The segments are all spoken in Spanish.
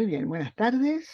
Muy bien, buenas tardes,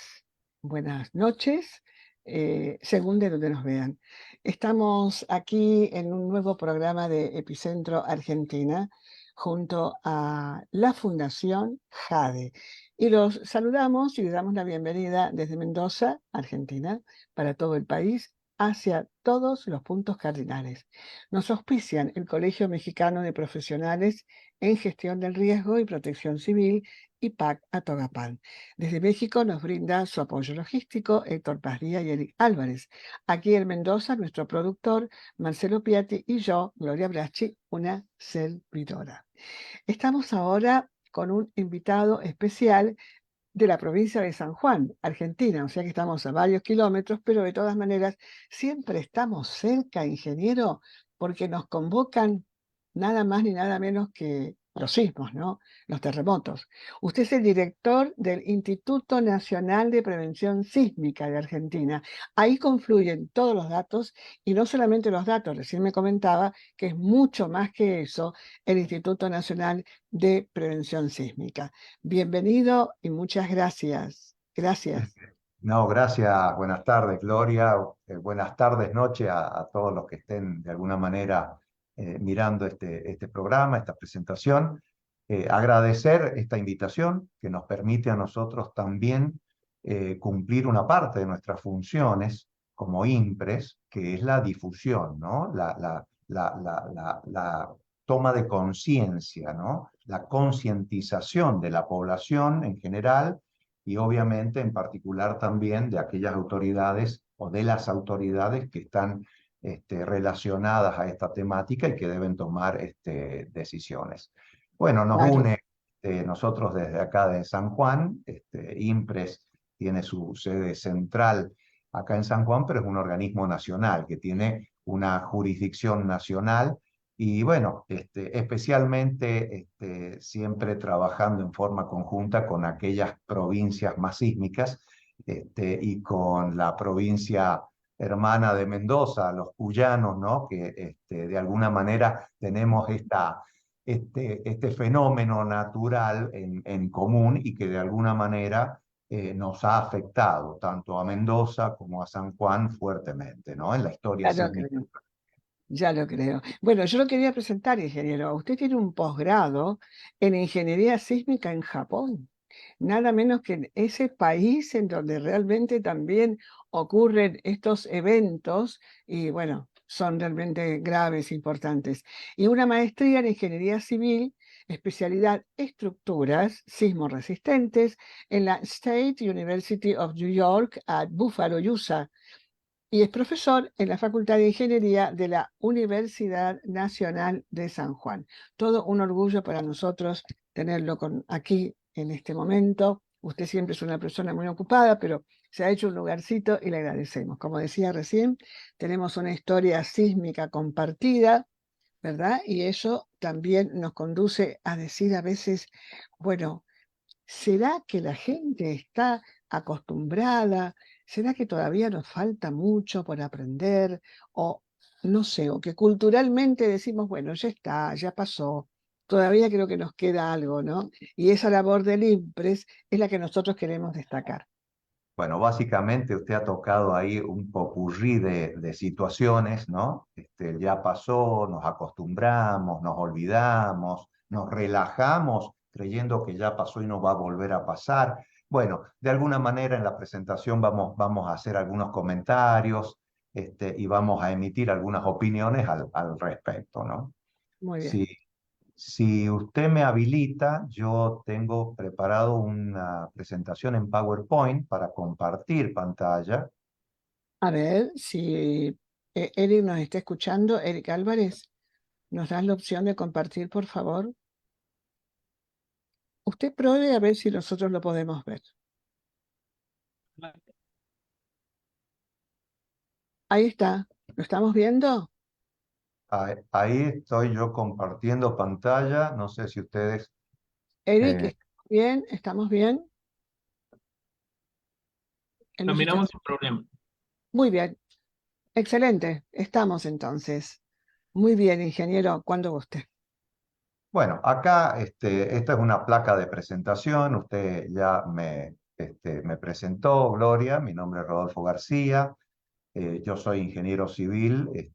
buenas noches, según de donde nos vean. Estamos aquí en un nuevo programa de Epicentro Argentina junto a la Fundación JADE. Y los saludamos y les damos la bienvenida desde Mendoza, Argentina, para todo el país, hacia todos los puntos cardinales. Nos auspician el Colegio Mexicano de Profesionales en Gestión del Riesgo y Protección Civil y PAC Atogapán. Desde México nos brinda su apoyo logístico Héctor Pazría y Eric Álvarez. Aquí en Mendoza, nuestro productor Marcelo Piatti y yo, Gloria Bracci, una servidora. Estamos ahora con un invitado especial de la provincia de San Juan, Argentina, o sea que estamos a varios kilómetros, pero de todas maneras siempre estamos cerca, ingeniero, porque nos convocan nada más ni nada menos que los sismos, ¿no? Los terremotos. Usted es el director del Instituto Nacional de Prevención Sísmica de Argentina. Ahí confluyen todos los datos y no solamente los datos, recién me comentaba que es mucho más que eso el Instituto Nacional de Prevención Sísmica. Bienvenido y muchas gracias. Gracias. No, gracias. Buenas tardes, Gloria. Buenas tardes, noche a todos los que estén de alguna manera mirando este programa, esta presentación. Agradecer esta invitación que nos permite a nosotros también cumplir una parte de nuestras funciones como IMPRES, que es la difusión, ¿no? La toma de conciencia, ¿no? La concientización de la población en general y obviamente en particular también de aquellas autoridades o de las autoridades que están relacionadas a esta temática y que deben tomar decisiones. Bueno, nos Claro. une nosotros desde acá de San Juan, IMPRES tiene su sede central acá en San Juan, pero es un organismo nacional que tiene una jurisdicción nacional y bueno, especialmente siempre trabajando en forma conjunta con aquellas provincias más sísmicas y con la provincia hermana de Mendoza, los cuyanos, ¿no? Que de alguna manera tenemos este fenómeno natural en común y que de alguna manera nos ha afectado tanto a Mendoza como a San Juan fuertemente, ¿no? En la historia Ya lo sísmica. creo, ya lo creo. Bueno, yo lo quería presentar, ingeniero. Usted tiene un posgrado en ingeniería sísmica en Japón. Nada menos que en ese país en donde realmente también ocurren estos eventos y bueno, son realmente graves, importantes. Y una maestría en ingeniería civil, especialidad estructuras sismo resistentes en la State University of New York at Buffalo, USA. Y es profesor en la Facultad de Ingeniería de la Universidad Nacional de San Juan. Todo un orgullo para nosotros tenerlo aquí en este momento. Usted siempre es una persona muy ocupada, pero se ha hecho un lugarcito y le agradecemos. Como decía recién, tenemos una historia sísmica compartida, ¿verdad? Y eso también nos conduce a decir a veces, bueno, ¿será que la gente está acostumbrada? ¿Será que todavía nos falta mucho por aprender? O no sé, o que culturalmente decimos, bueno, ya está, ya pasó. Todavía creo que nos queda algo, ¿no? Y esa labor del IMPRES es la que nosotros queremos destacar. Bueno, básicamente usted ha tocado ahí un popurrí de situaciones, ¿no? Ya pasó, nos acostumbramos, nos olvidamos, nos relajamos creyendo que ya pasó y no va a volver a pasar. Bueno, de alguna manera en la presentación vamos a hacer algunos comentarios y vamos a emitir algunas opiniones al respecto, ¿no? Muy bien. Sí. Si usted me habilita, yo tengo preparado una presentación en PowerPoint para compartir pantalla. A ver si Eric nos está escuchando. Eric Álvarez, ¿nos das la opción de compartir, por favor? Usted pruebe a ver si nosotros lo podemos ver. Ahí está. ¿Lo estamos viendo? Ahí estoy yo compartiendo pantalla. No sé si ustedes... Eric, eh, ¿estamos bien? ¿Estamos bien? Él Lo nos está... miramos sin problema. Muy bien, excelente. Estamos entonces. Muy bien, ingeniero, cuando guste. bueno, acá esta es una placa de presentación. Usted ya me presentó Gloria, mi nombre es Rodolfo García, yo soy ingeniero civil,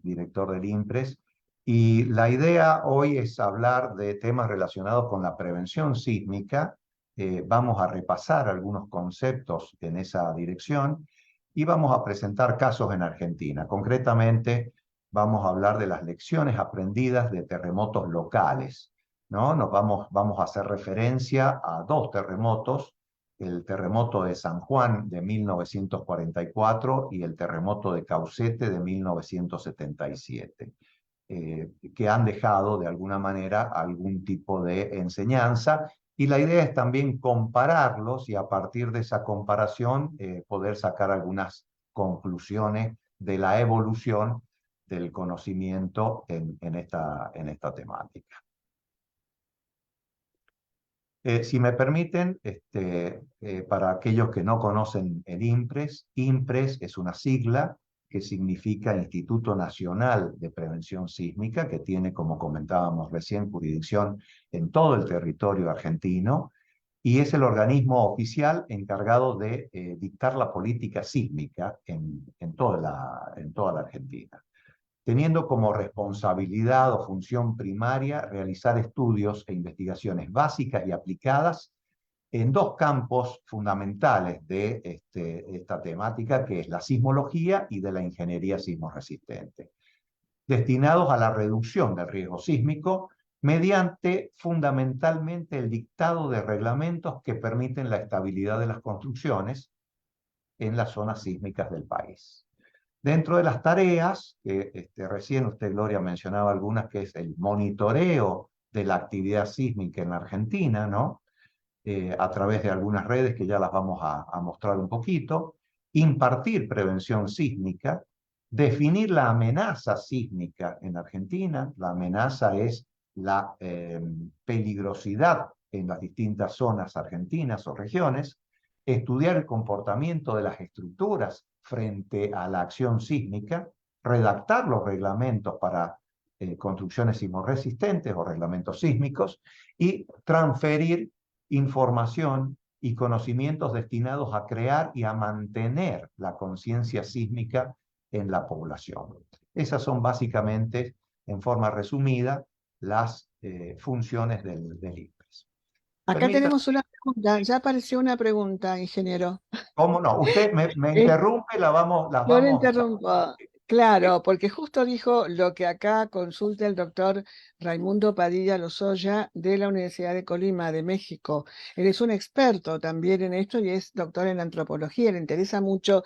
director del IMPRES, y la idea hoy es hablar de temas relacionados con la prevención sísmica. Vamos a repasar algunos conceptos en esa dirección y vamos a presentar casos en Argentina. Concretamente, vamos a hablar de las lecciones aprendidas de terremotos locales, ¿no? Vamos a hacer referencia a dos terremotos: el terremoto de San Juan de 1944 y el terremoto de Caucete de 1977, que han dejado de alguna manera algún tipo de enseñanza. Y la idea es también compararlos y a partir de esa comparación poder sacar algunas conclusiones de la evolución del conocimiento en esta temática. Si me permiten, para aquellos que no conocen el IMPRES, IMPRES es una sigla que significa Instituto Nacional de Prevención Sísmica, que tiene, como comentábamos recién, jurisdicción en todo el territorio argentino, y es el organismo oficial encargado de dictar la política sísmica en toda la Argentina, teniendo como responsabilidad o función primaria realizar estudios e investigaciones básicas y aplicadas en dos campos fundamentales de esta temática, que es la sismología y de la ingeniería sismoresistente, destinados a la reducción del riesgo sísmico mediante fundamentalmente el dictado de reglamentos que permiten la estabilidad de las construcciones en las zonas sísmicas del país. Dentro de las tareas, que recién usted, Gloria, mencionaba algunas, que es el monitoreo de la actividad sísmica en la Argentina, ¿no? A través de algunas redes que ya las vamos a mostrar un poquito, impartir prevención sísmica, definir la amenaza sísmica en Argentina. La amenaza es la peligrosidad en las distintas zonas argentinas o regiones, estudiar el comportamiento de las estructuras frente a la acción sísmica, redactar los reglamentos para construcciones sismoresistentes o reglamentos sísmicos y transferir información y conocimientos destinados a crear y a mantener la conciencia sísmica en la población. Esas son básicamente, en forma resumida, las funciones del IPRES. Acá tenemos una pregunta, ya apareció una pregunta, ingeniero. ¿Cómo no? Usted me Es- interrumpe, las Yo le vamos. interrumpo. Claro, porque justo dijo lo que acá consulta el doctor Raimundo Padilla Lozoya de la Universidad de Colima, de México. Él es un experto también en esto y es doctor en antropología. Le interesa mucho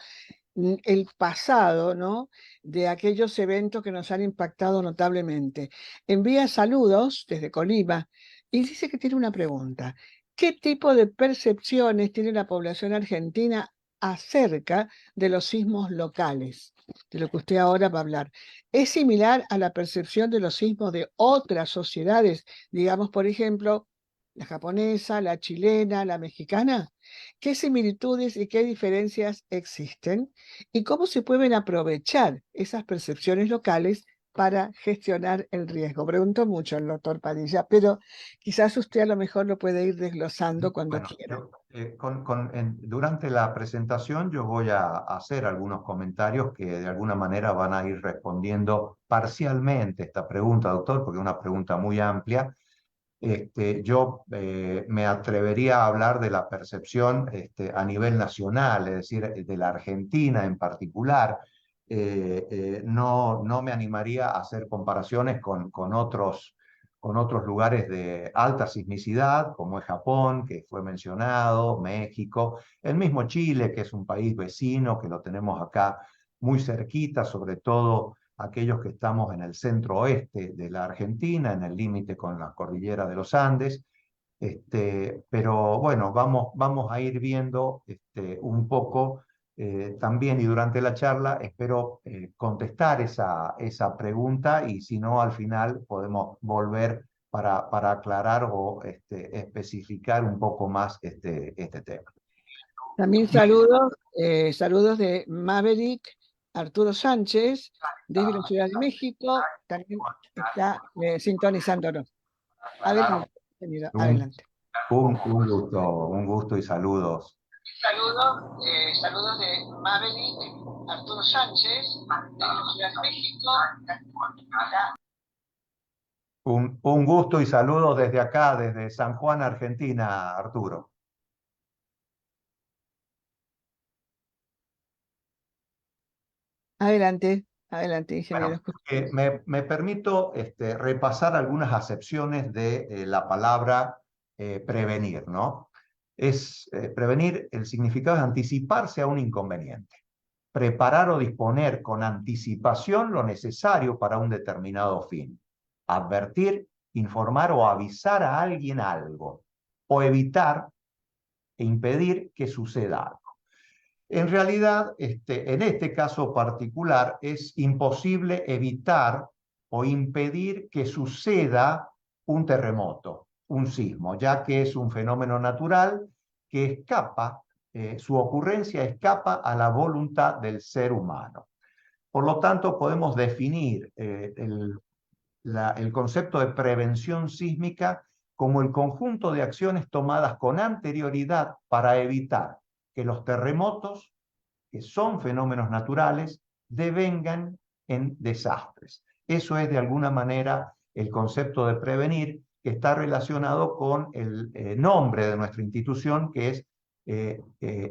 el pasado, ¿no? De aquellos eventos que nos han impactado notablemente. Envía saludos desde Colima y dice que tiene una pregunta. ¿Qué tipo de percepciones tiene la población argentina acerca de los sismos locales? De lo que usted ahora va a hablar. ¿Es similar a la percepción de los sismos de otras sociedades? Digamos, por ejemplo, la japonesa, la chilena, la mexicana. ¿Qué similitudes y qué diferencias existen? ¿Y cómo se pueden aprovechar esas percepciones locales para gestionar el riesgo? Pregunto mucho al doctor Padilla, pero quizás usted a lo mejor lo puede ir desglosando cuando Bueno, quiera. durante la presentación yo voy a hacer algunos comentarios que de alguna manera van a ir respondiendo parcialmente esta pregunta, doctor, porque es una pregunta muy amplia. Yo me atrevería a hablar de la percepción a nivel nacional, es decir, de la Argentina en particular. No me animaría a hacer comparaciones con otros lugares de alta sismicidad, como es Japón, que fue mencionado, México, el mismo Chile, que es un país vecino, que lo tenemos acá muy cerquita, sobre todo aquellos que estamos en el centro oeste de la Argentina, en el límite con la cordillera de los Andes. Pero bueno, vamos a ir viendo un poco también, y durante la charla espero contestar esa pregunta, y si no, al final podemos volver para aclarar o especificar un poco más este tema. También saludos de Maverick Arturo Sánchez, desde la Ciudad de México, también está sintonizándonos. Adelante, señora, Un, adelante. Un gusto y saludos. Saludos de Mabel, Arturo Sánchez, de Ciudad de México. Un gusto y saludos desde acá, desde San Juan, Argentina, Arturo. Adelante, adelante, ingeniero. Bueno, me permito repasar algunas acepciones de la palabra prevenir, ¿no? Prevenir, el significado es anticiparse a un inconveniente, preparar o disponer con anticipación lo necesario para un determinado fin, advertir, informar o avisar a alguien algo, o evitar e impedir que suceda algo. En realidad, en este caso particular, es imposible evitar o impedir que suceda un terremoto, un sismo, ya que es un fenómeno natural que escapa, su ocurrencia escapa a la voluntad del ser humano. Por lo tanto, podemos definir el concepto de prevención sísmica como el conjunto de acciones tomadas con anterioridad para evitar que los terremotos, que son fenómenos naturales, devengan en desastres. Eso es de alguna manera el concepto de prevenir, que está relacionado con el nombre de nuestra institución, que es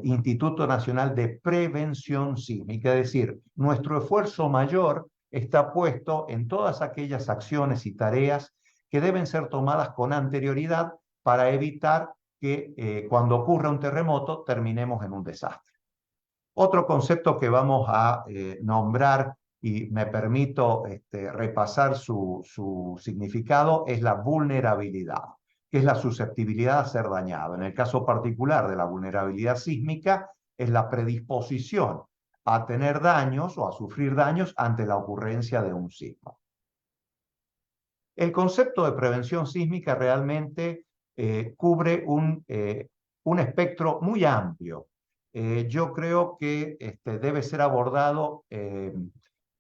Instituto Nacional de Prevención Sísmica. Es decir, nuestro esfuerzo mayor está puesto en todas aquellas acciones y tareas que deben ser tomadas con anterioridad para evitar que cuando ocurra un terremoto terminemos en un desastre. Otro concepto que vamos a nombrar, y me permito repasar su significado, es la vulnerabilidad, que es la susceptibilidad a ser dañado. En el caso particular de la vulnerabilidad sísmica, es la predisposición a tener daños o a sufrir daños ante la ocurrencia de un sismo. El concepto de prevención sísmica realmente cubre un espectro muy amplio. Yo creo que debe ser abordado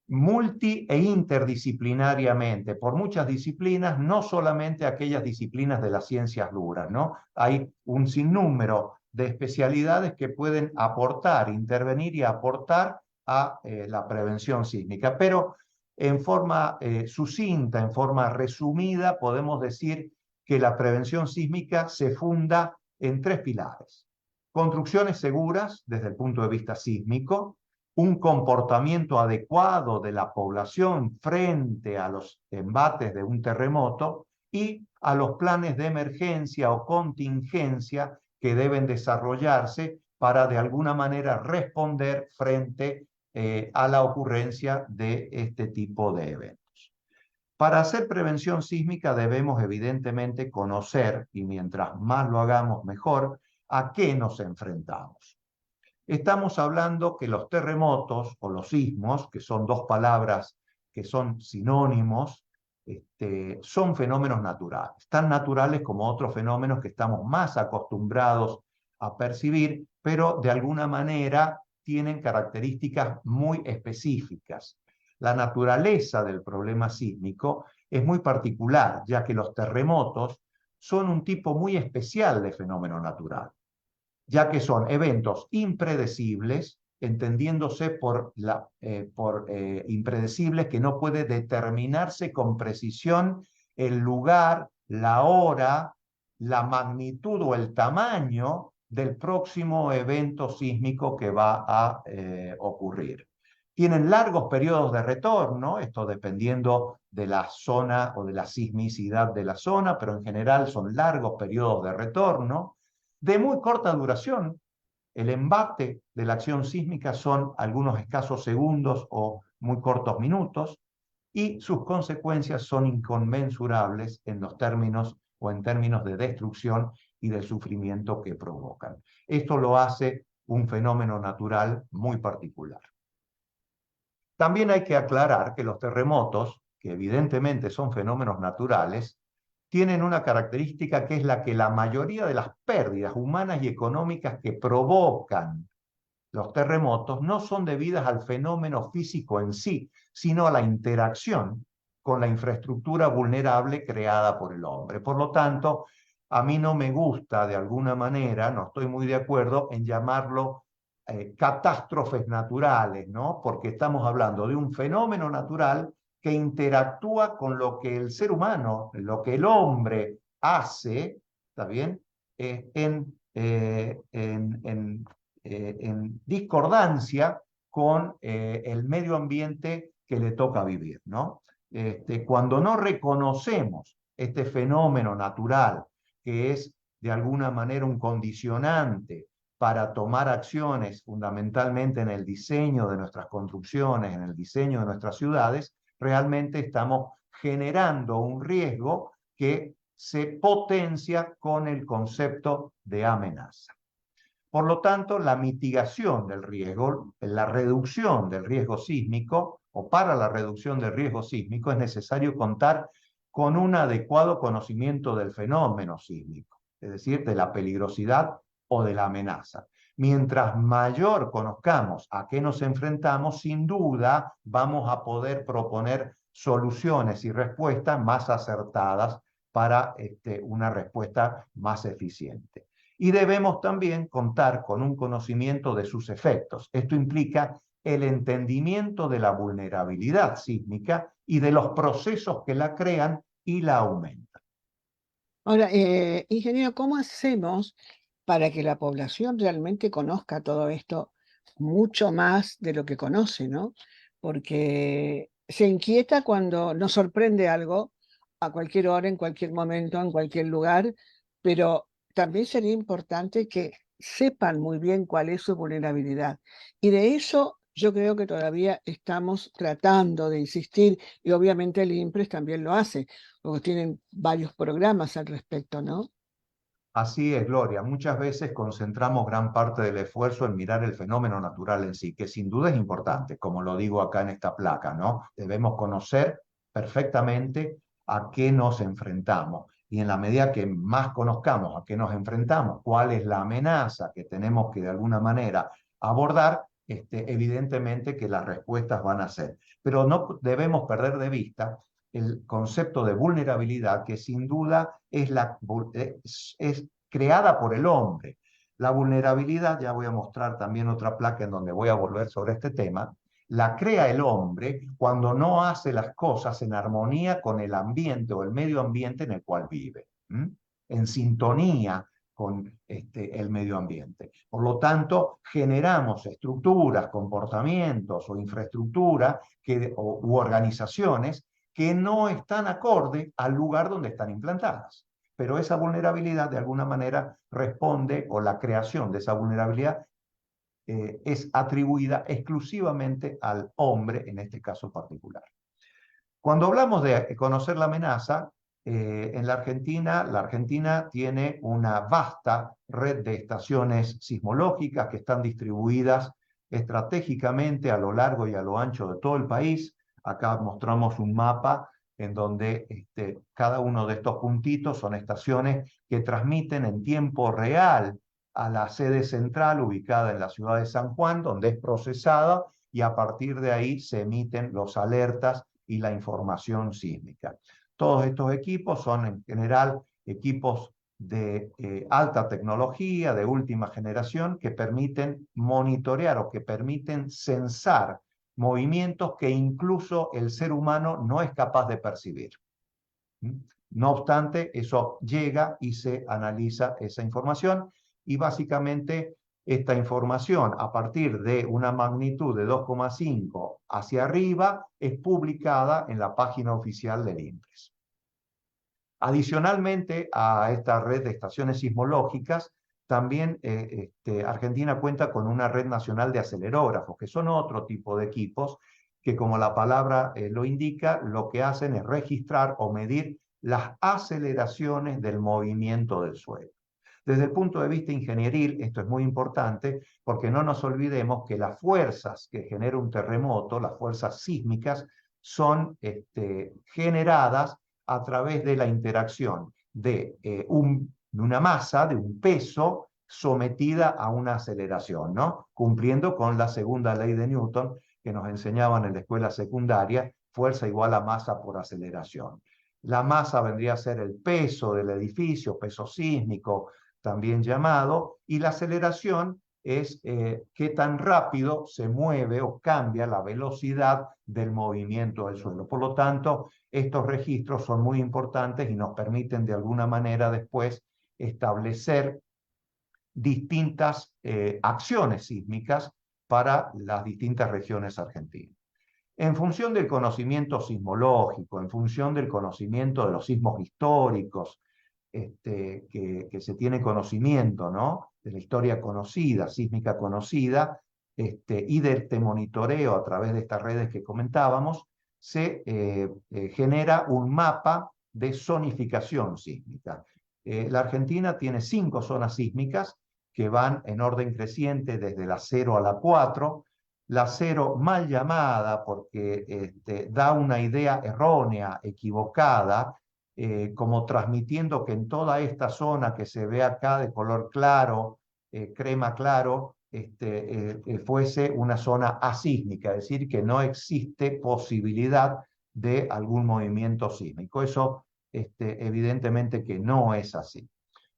multi e interdisciplinariamente por muchas disciplinas, no solamente aquellas disciplinas de las ciencias duras, ¿no? Hay un sinnúmero de especialidades que pueden aportar, intervenir y aportar a la prevención sísmica, pero en forma sucinta, en forma resumida, podemos decir que la prevención sísmica se funda en tres pilares: construcciones seguras desde el punto de vista sísmico, un comportamiento adecuado de la población frente a los embates de un terremoto y a los planes de emergencia o contingencia que deben desarrollarse para de alguna manera responder frente a la ocurrencia de este tipo de eventos. Para hacer prevención sísmica debemos evidentemente conocer, y mientras más lo hagamos mejor, a qué nos enfrentamos. Estamos hablando que los terremotos o los sismos, que son dos palabras que son sinónimos, son fenómenos naturales, tan naturales como otros fenómenos que estamos más acostumbrados a percibir, pero de alguna manera tienen características muy específicas. La naturaleza del problema sísmico es muy particular, ya que los terremotos son un tipo muy especial de fenómeno natural, ya que son eventos impredecibles, entendiéndose por impredecibles que no puede determinarse con precisión el lugar, la hora, la magnitud o el tamaño del próximo evento sísmico que va a ocurrir. Tienen largos periodos de retorno, esto dependiendo de la zona o de la sismicidad de la zona, pero en general son largos periodos de retorno, de muy corta duración. El embate de la acción sísmica son algunos escasos segundos o muy cortos minutos, y sus consecuencias son inconmensurables en los términos o en términos de destrucción y de sufrimiento que provocan. Esto lo hace un fenómeno natural muy particular. También hay que aclarar que los terremotos, que evidentemente son fenómenos naturales, tienen una característica que es la que la mayoría de las pérdidas humanas y económicas que provocan los terremotos no son debidas al fenómeno físico en sí, sino a la interacción con la infraestructura vulnerable creada por el hombre. Por lo tanto, a mí no me gusta de alguna manera, no estoy muy de acuerdo en llamarlo catástrofes naturales, ¿no? Porque estamos hablando de un fenómeno natural que interactúa con lo que el ser humano, lo que el hombre hace, ¿está bien? En discordancia con el medio ambiente que le toca vivir, ¿no? Cuando no reconocemos este fenómeno natural, que es de alguna manera un condicionante para tomar acciones fundamentalmente en el diseño de nuestras construcciones, en el diseño de nuestras ciudades, realmente estamos generando un riesgo que se potencia con el concepto de amenaza. Por lo tanto, la mitigación del riesgo, la reducción del riesgo sísmico, o para la reducción del riesgo sísmico, es necesario contar con un adecuado conocimiento del fenómeno sísmico, es decir, de la peligrosidad o de la amenaza. Mientras mayor conozcamos a qué nos enfrentamos, sin duda vamos a poder proponer soluciones y respuestas más acertadas para una respuesta más eficiente. Y debemos también contar con un conocimiento de sus efectos. Esto implica el entendimiento de la vulnerabilidad sísmica y de los procesos que la crean y la aumentan. Ahora, ingeniero, ¿cómo hacemos para que la población realmente conozca todo esto mucho más de lo que conoce, ¿no? Porque se inquieta cuando nos sorprende algo a cualquier hora, en cualquier momento, en cualquier lugar, pero también sería importante que sepan muy bien cuál es su vulnerabilidad. Y de eso yo creo que todavía estamos tratando de insistir, y obviamente el INPRES también lo hace, porque tienen varios programas al respecto, ¿no? Así es, Gloria. Muchas veces concentramos gran parte del esfuerzo en mirar el fenómeno natural en sí, que sin duda es importante, como lo digo acá en esta placa, ¿no? Debemos conocer perfectamente a qué nos enfrentamos. Y en la medida que más conozcamos a qué nos enfrentamos, cuál es la amenaza que tenemos que de alguna manera abordar, evidentemente que las respuestas van a ser. Pero no debemos perder de vista el concepto de vulnerabilidad, que sin duda es creada por el hombre. La vulnerabilidad, ya voy a mostrar también otra placa en donde voy a volver sobre este tema, la crea el hombre cuando no hace las cosas en armonía con el ambiente o el medio ambiente en el cual vive, en sintonía con el medio ambiente. Por lo tanto, generamos estructuras, comportamientos o infraestructura u organizaciones que no están acorde al lugar donde están implantadas. Pero esa vulnerabilidad de alguna manera responde, o la creación de esa vulnerabilidad es atribuida exclusivamente al hombre, en este caso particular. Cuando hablamos de conocer la amenaza, en la Argentina tiene una vasta red de estaciones sismológicas que están distribuidas estratégicamente a lo largo y a lo ancho de todo el país. Acá mostramos un mapa en donde cada uno de estos puntitos son estaciones que transmiten en tiempo real a la sede central ubicada en la ciudad de San Juan, donde es procesada y a partir de ahí se emiten los alertas y la información sísmica. Todos estos equipos son en general equipos de alta tecnología, de última generación, que permiten monitorear o que permiten censar movimientos que incluso el ser humano no es capaz de percibir. No obstante, eso llega y se analiza esa información y básicamente esta información a partir de una magnitud de 2,5 hacia arriba es publicada en la página oficial del INPRES. Adicionalmente a esta red de estaciones sismológicas, también Argentina cuenta con una red nacional de acelerógrafos, que son otro tipo de equipos que, como la palabra lo indica, lo que hacen es registrar o medir las aceleraciones del movimiento del suelo. Desde el punto de vista ingenieril, esto es muy importante porque no nos olvidemos que las fuerzas que genera un terremoto, las fuerzas sísmicas, son generadas a través de la interacción de una masa, de un peso, sometida a una aceleración, ¿no? Cumpliendo con la segunda ley de Newton que nos enseñaban en la escuela secundaria, fuerza igual a masa por aceleración. La masa vendría a ser el peso del edificio, peso sísmico también llamado, y la aceleración es qué tan rápido se mueve o cambia la velocidad del movimiento del suelo. Por lo tanto, estos registros son muy importantes y nos permiten de alguna manera después establecer distintas acciones sísmicas para las distintas regiones argentinas. En función del conocimiento sismológico, en función del conocimiento de los sismos históricos, que se tiene conocimiento, ¿no? De la historia conocida, sísmica conocida, y del monitoreo a través de estas redes que comentábamos, se genera un mapa de zonificación sísmica. La Argentina tiene 5 zonas sísmicas que van en orden creciente desde la 0 a la 4. La 0 mal llamada porque da una idea errónea, equivocada, como transmitiendo que en toda esta zona que se ve acá de color claro, crema claro, fuese una zona asísmica, es decir, que no existe posibilidad de algún movimiento sísmico. Eso evidentemente que no es así.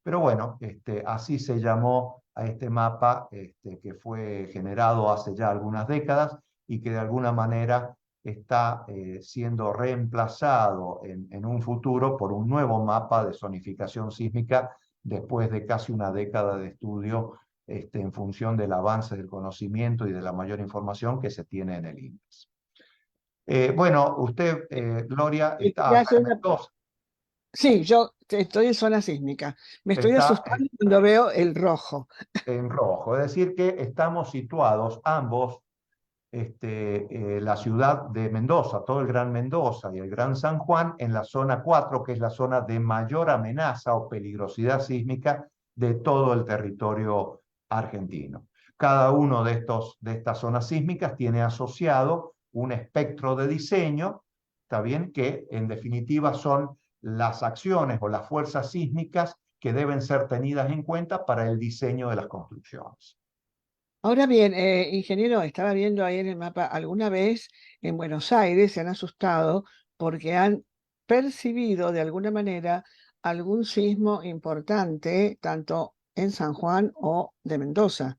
Pero bueno, así se llamó a este mapa que fue generado hace ya algunas décadas y que de alguna manera está siendo reemplazado en un futuro por un nuevo mapa de zonificación sísmica después de casi una década de estudio en función del avance del conocimiento y de la mayor información que se tiene en el INPES. Bueno, usted, Gloria, Y está quería acá hacer en una- Mendoza, Sí, yo estoy en zona sísmica. Me estoy está asustando cuando veo el rojo. en rojo, es decir, que estamos situados ambos, la ciudad de Mendoza, todo el Gran Mendoza y el Gran San Juan, en la zona 4, que es la zona de mayor amenaza o peligrosidad sísmica de todo el territorio argentino. Cada uno de estas zonas sísmicas tiene asociado un espectro de diseño, está bien, que en definitiva son las acciones o las fuerzas sísmicas que deben ser tenidas en cuenta para el diseño de las construcciones. Ahora bien, ingeniero, estaba viendo ahí en el mapa, alguna vez en Buenos Aires se han asustado porque han percibido de alguna manera algún sismo importante, tanto en San Juan o de Mendoza.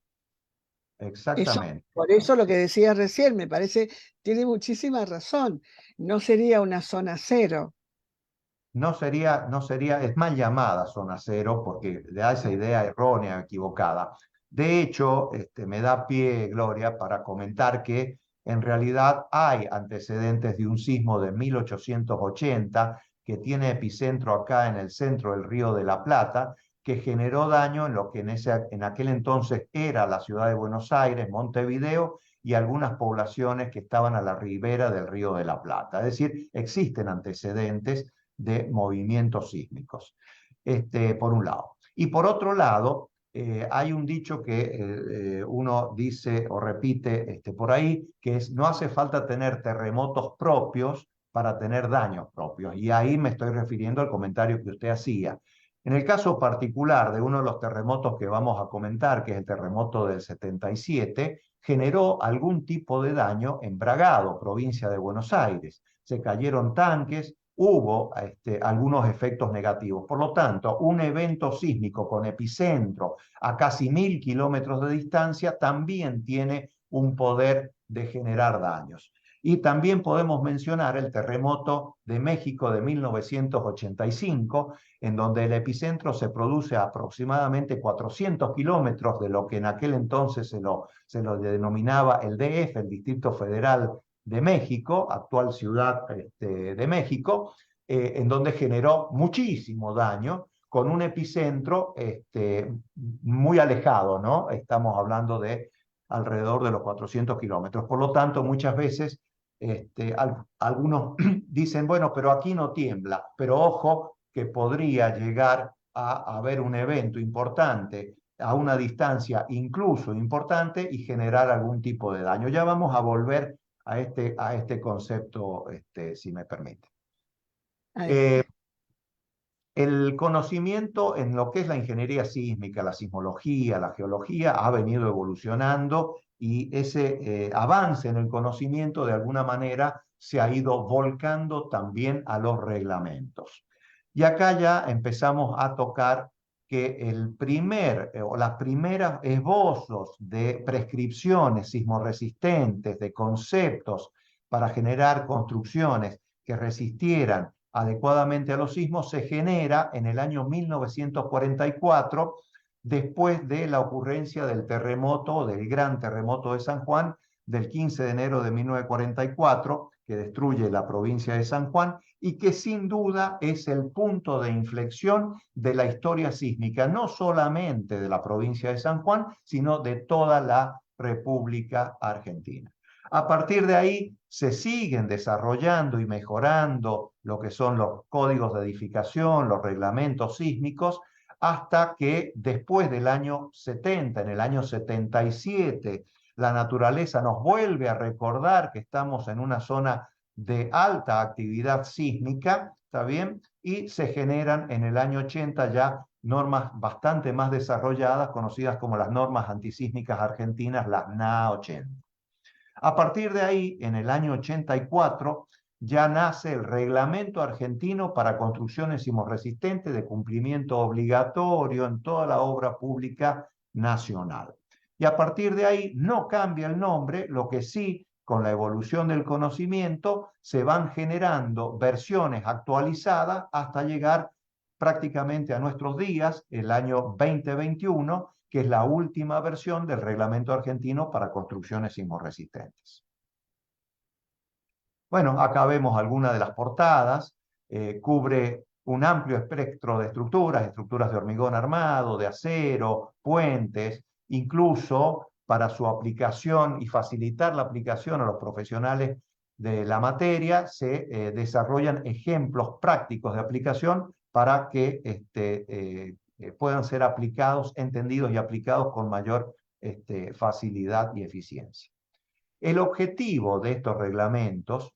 Eso, Exactamente. por eso lo que decía recién, me parece, tiene muchísima razón. No sería una zona cero. No sería, es mal llamada zona cero porque le da esa idea errónea, equivocada. De hecho, me da pie, Gloria, para comentar que en realidad hay antecedentes de un sismo de 1880 que tiene epicentro acá en el centro del Río de la Plata, que generó daño en lo que en aquel entonces era la ciudad de Buenos Aires, Montevideo, y algunas poblaciones que estaban a la ribera del Río de la Plata. Es decir, existen antecedentes de movimientos sísmicos, por un lado. Y por otro lado, hay un dicho que uno dice o repite por ahí, que es no hace falta tener terremotos propios para tener daños propios. Y ahí me estoy refiriendo al comentario que usted hacía. En el caso particular de uno de los terremotos que vamos a comentar, que es el terremoto del 77, generó algún tipo de daño en Bragado, provincia de Buenos Aires. Se cayeron tanques, hubo algunos efectos negativos. Por lo tanto, un evento sísmico con epicentro a casi 1000 kilómetros de distancia también tiene un poder de generar daños. Y también podemos mencionar el terremoto de México de 1985, en donde el epicentro se produce a aproximadamente 400 kilómetros de lo que en aquel entonces se lo denominaba el DF, el Distrito Federal de México, actual Ciudad de México, en donde generó muchísimo daño con un epicentro muy alejado, ¿no? Estamos hablando de alrededor de los 400 kilómetros. Por lo tanto, muchas veces algunos dicen, bueno, pero aquí no tiembla, pero ojo que podría llegar a haber un evento importante a una distancia incluso importante y generar algún tipo de daño. Ya vamos a volver a este concepto, si me permite. Eh, Adelante. el conocimiento en lo que es la ingeniería sísmica, la sismología, la geología, ha venido evolucionando y ese avance en el conocimiento de alguna manera se ha ido volcando también a los reglamentos. Y acá ya empezamos a tocar que o las primeras esbozos de prescripciones sismoresistentes, de conceptos para generar construcciones que resistieran adecuadamente a los sismos, se genera en el año 1944, después de la ocurrencia del terremoto, del gran terremoto de San Juan, del 15 de enero de 1944, que destruye la provincia de San Juan y que sin duda es el punto de inflexión de la historia sísmica, no solamente de la provincia de San Juan, sino de toda la República Argentina. A partir de ahí se siguen desarrollando y mejorando lo que son los códigos de edificación, los reglamentos sísmicos, hasta que después del año 70, en el año 77, la naturaleza nos vuelve a recordar que estamos en una zona de alta actividad sísmica, ¿está bien? Y se generan en el año 80 ya normas bastante más desarrolladas, conocidas como las normas antisísmicas argentinas, las NA 80. A partir de ahí, en el año 84, ya nace el Reglamento Argentino para Construcciones Sismorresistentes de cumplimiento obligatorio en toda la obra pública nacional. Y a partir de ahí no cambia el nombre, lo que sí, con la evolución del conocimiento, se van generando versiones actualizadas hasta llegar prácticamente a nuestros días, el año 2021, que es la última versión del Reglamento Argentino para Construcciones Sismorresistentes. Bueno, acá vemos algunas de las portadas, cubre un amplio espectro de estructuras de hormigón armado, de acero, puentes, incluso para su aplicación y facilitar la aplicación a los profesionales de la materia, se desarrollan ejemplos prácticos de aplicación para que puedan ser aplicados, entendidos y aplicados con mayor facilidad y eficiencia. El objetivo de estos reglamentos,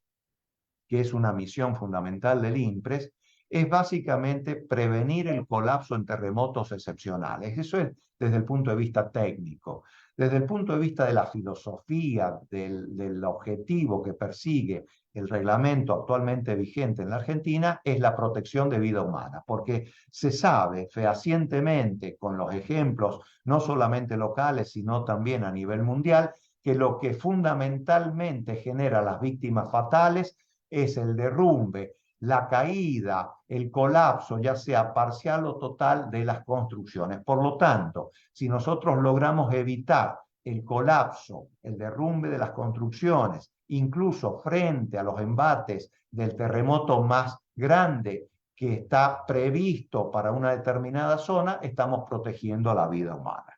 que es una misión fundamental del INPRES, es básicamente prevenir el colapso en terremotos excepcionales. Eso es desde el punto de vista técnico. Desde el punto de vista de la filosofía, del objetivo que persigue el reglamento actualmente vigente en la Argentina, es la protección de vida humana, porque se sabe fehacientemente con los ejemplos, no solamente locales, sino también a nivel mundial, que lo que fundamentalmente genera las víctimas fatales es el derrumbe, la caída, el colapso, ya sea parcial o total, de las construcciones. Por lo tanto, si nosotros logramos evitar el colapso, el derrumbe de las construcciones, incluso frente a los embates del terremoto más grande que está previsto para una determinada zona, estamos protegiendo la vida humana.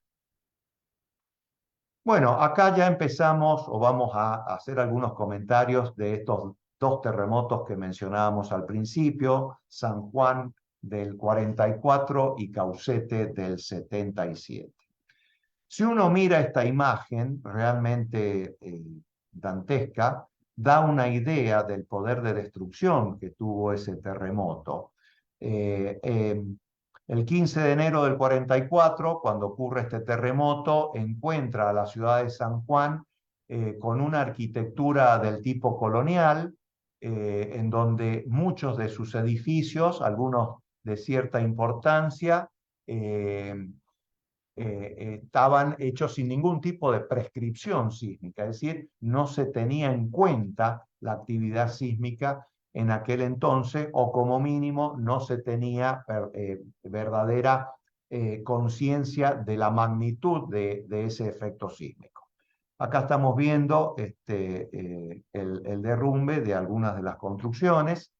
Bueno, acá ya empezamos o vamos a hacer algunos comentarios de estos dos terremotos que mencionábamos al principio, San Juan del 44 y Caucete del 77. Si uno mira esta imagen realmente dantesca, da una idea del poder de destrucción que tuvo ese terremoto. El 15 de enero del 44, cuando ocurre este terremoto, encuentra a la ciudad de San Juan con una arquitectura del tipo colonial, en donde muchos de sus edificios, algunos de cierta importancia, estaban hechos sin ningún tipo de prescripción sísmica, es decir, no se tenía en cuenta la actividad sísmica en aquel entonces, o como mínimo no se tenía verdadera conciencia de la magnitud de ese efecto sísmico. Acá estamos viendo el derrumbe de algunas de las construcciones.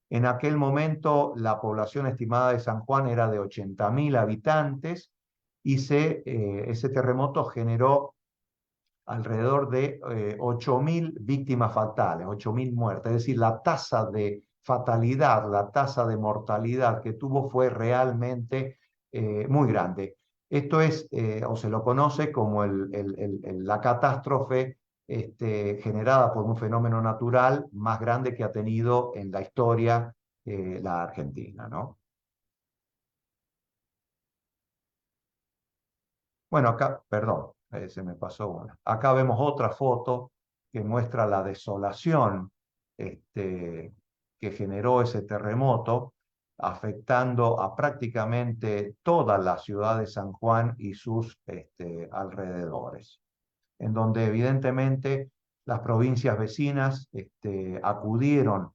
En aquel momento la población estimada de San Juan era de 80.000 habitantes y ese terremoto generó alrededor de 8.000 víctimas fatales, 8.000 muertes. Es decir, la tasa de fatalidad, la tasa de mortalidad que tuvo fue realmente muy grande. Esto es, o se lo conoce como la catástrofe generada por un fenómeno natural más grande que ha tenido en la historia la Argentina, ¿no? Bueno, acá, perdón, se me pasó una. Acá vemos otra foto que muestra la desolación que generó ese terremoto, afectando a prácticamente toda la ciudad de San Juan y sus alrededores, en donde evidentemente las provincias vecinas acudieron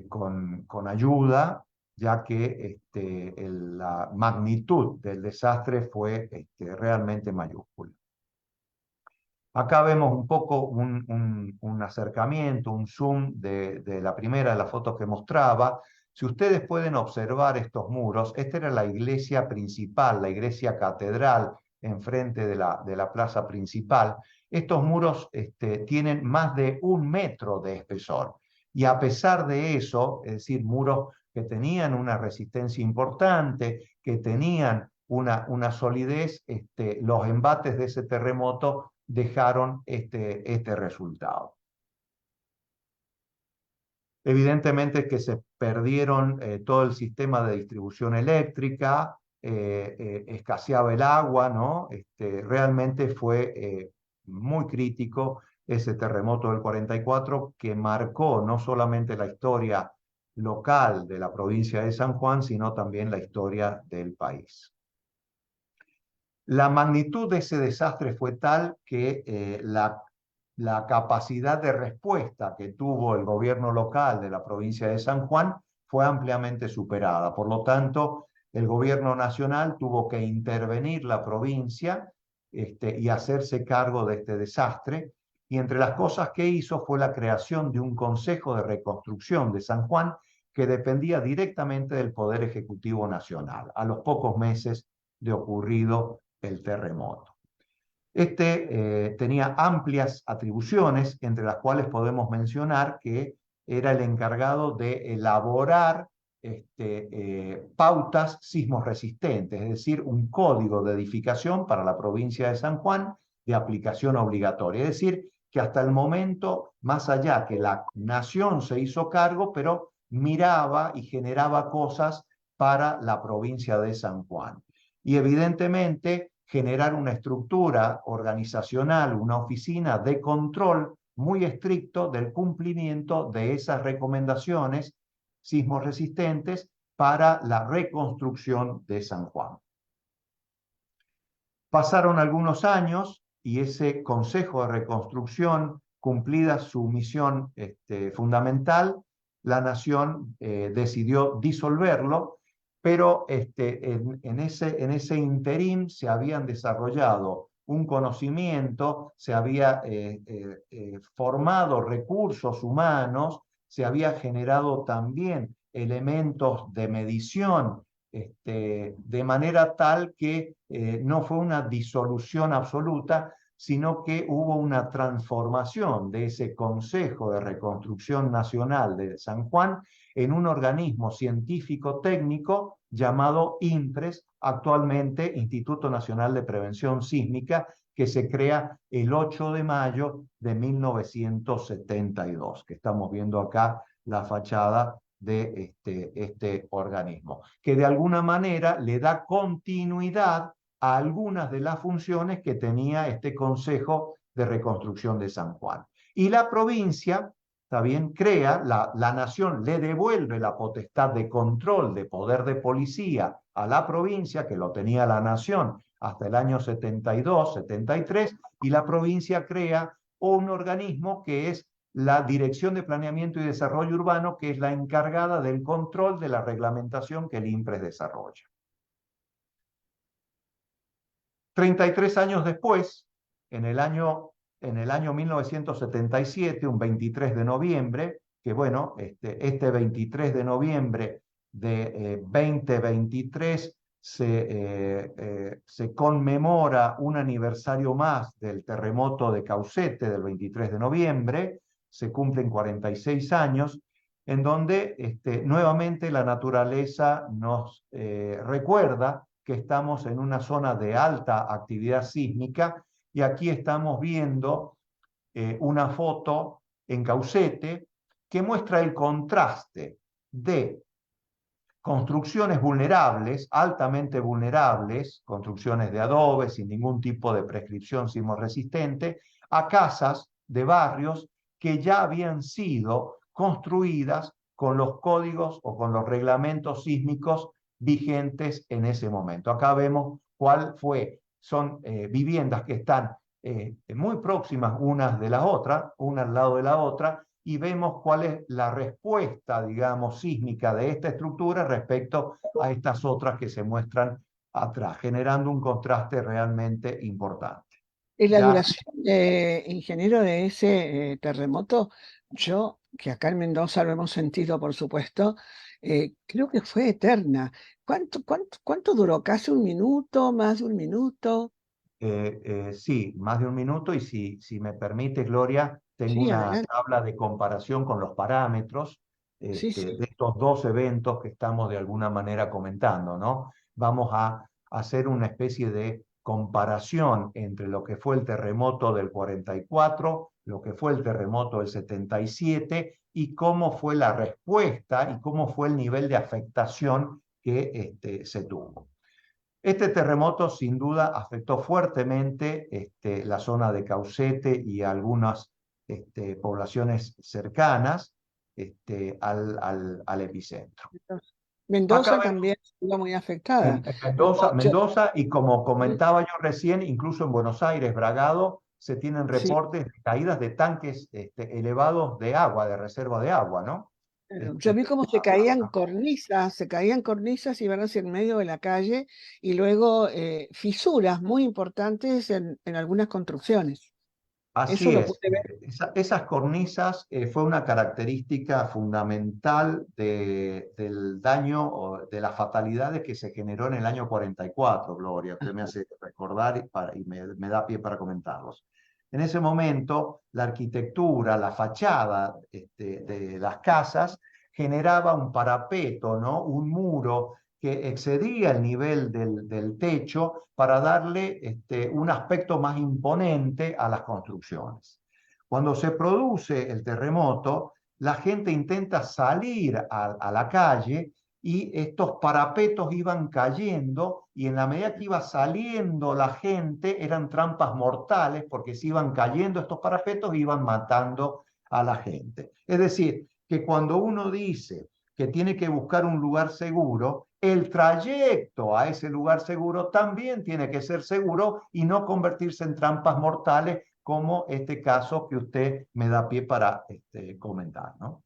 con ayuda, ya que la magnitud del desastre fue realmente mayúscula. Acá vemos un poco un acercamiento, un zoom de la primera de las fotos que mostraba. Si ustedes pueden observar estos muros, esta era la iglesia principal, la iglesia catedral, enfrente de la plaza principal. Estos muros tienen más de 1 metro de espesor. Y a pesar de eso, es decir, muros que tenían una resistencia importante, que tenían una solidez, los embates de ese terremoto dejaron este resultado. Evidentemente que se perdieron todo el sistema de distribución eléctrica, escaseaba el agua, ¿no? Realmente fue muy crítico ese terremoto del 44 que marcó no solamente la historia local de la provincia de San Juan, sino también la historia del país. La magnitud de ese desastre fue tal que la capacidad de respuesta que tuvo el gobierno local de la provincia de San Juan fue ampliamente superada. Por lo tanto, el gobierno nacional tuvo que intervenir la provincia y hacerse cargo de este desastre. Y entre las cosas que hizo fue la creación de un Consejo de Reconstrucción de San Juan que dependía directamente del Poder Ejecutivo Nacional, a los pocos meses de ocurrido el terremoto. Tenía amplias atribuciones, entre las cuales podemos mencionar que era el encargado de elaborar pautas sismos resistentes, es decir, un código de edificación para la provincia de San Juan de aplicación obligatoria. Es decir, que hasta el momento, más allá que la nación se hizo cargo, pero miraba y generaba cosas para la provincia de San Juan. Y evidentemente generar una estructura organizacional, una oficina de control muy estricto del cumplimiento de esas recomendaciones sismos resistentes para la reconstrucción de San Juan. Pasaron algunos años y ese Consejo de Reconstrucción, cumplida su misión fundamental, la nación decidió disolverlo, pero en ese interín se habían desarrollado un conocimiento, se había formado recursos humanos, se había generado también elementos de medición, de manera tal que no fue una disolución absoluta, sino que hubo una transformación de ese Consejo de Reconstrucción Nacional de San Juan en un organismo científico-técnico llamado INPRES, actualmente Instituto Nacional de Prevención Sísmica, que se crea el 8 de mayo de 1972, que estamos viendo acá la fachada de este organismo, que de alguna manera le da continuidad a algunas de las funciones que tenía este Consejo de Reconstrucción de San Juan. Y la provincia también crea, la nación le devuelve la potestad de control, de poder de policía a la provincia, que lo tenía la nación hasta el año 72, 73, y la provincia crea un organismo que es la Dirección de Planeamiento y Desarrollo Urbano, que es la encargada del control de la reglamentación que el INPRES desarrolla. 33 años después, en el año 1977, un 23 de noviembre, que bueno, este 23 de noviembre de 2023 se conmemora un aniversario más del terremoto de Caucete del 23 de noviembre, se cumplen 46 años, en donde nuevamente la naturaleza nos recuerda que estamos en una zona de alta actividad sísmica y aquí estamos viendo una foto en Caucete que muestra el contraste de construcciones vulnerables, altamente vulnerables, construcciones de adobe sin ningún tipo de prescripción sismorresistente, a casas de barrios que ya habían sido construidas con los códigos o con los reglamentos sísmicos vigentes en ese momento. Acá vemos cuál fue. Son viviendas que están muy próximas unas de las otras, una al lado de la otra, y vemos cuál es la respuesta, digamos, sísmica de esta estructura respecto a estas otras que se muestran atrás, generando un contraste realmente importante. Y la Ya duración, ingeniero, de ese terremoto, yo, que acá en Mendoza lo hemos sentido, por supuesto, creo que fue eterna. ¿Cuánto duró? ¿Casi un minuto? ¿Más de un minuto? Sí, más de un minuto y si me permite, Gloria, tengo Sí, una adelante. tabla de comparación con los parámetros Sí, sí. de estos dos eventos que estamos de alguna manera comentando, ¿no? Vamos a hacer una especie de comparación entre lo que fue el terremoto del 44, lo que fue el terremoto del 77 y cómo fue la respuesta y cómo fue el nivel de afectación que se tuvo. Este terremoto sin duda afectó fuertemente la zona de Caucete y algunas poblaciones cercanas al epicentro. Mendoza Acá Mendoza vemos también estuvo muy afectada. Mendoza, Yo- Mendoza y como comentaba yo recién, incluso en Buenos Aires, Bragado, se tienen sí, reportes de caídas de tanques elevados de agua, de reserva de agua, ¿no? yo Este, vi cómo se caían cornisas y van hacia el medio de la calle y luego fisuras muy importantes en algunas construcciones. Eso Así lo es. pude ver. Esas cornisas fue una característica fundamental del daño o de las fatalidades que se generó en el año 44, Gloria. Usted me hace recordar y me da pie para comentarlos. En ese momento, la arquitectura, la fachada de las casas generaba un parapeto, ¿no? Un muro que excedía el nivel del techo para darle un aspecto más imponente a las construcciones. Cuando se produce el terremoto, la gente intenta salir a la calle y estos parapetos iban cayendo y en la medida que iba saliendo la gente eran trampas mortales porque si iban cayendo estos parapetos iban matando a la gente. Es decir, que cuando uno dice que tiene que buscar un lugar seguro, el trayecto a ese lugar seguro también tiene que ser seguro y no convertirse en trampas mortales como este caso que usted me da pie para comentar, ¿no?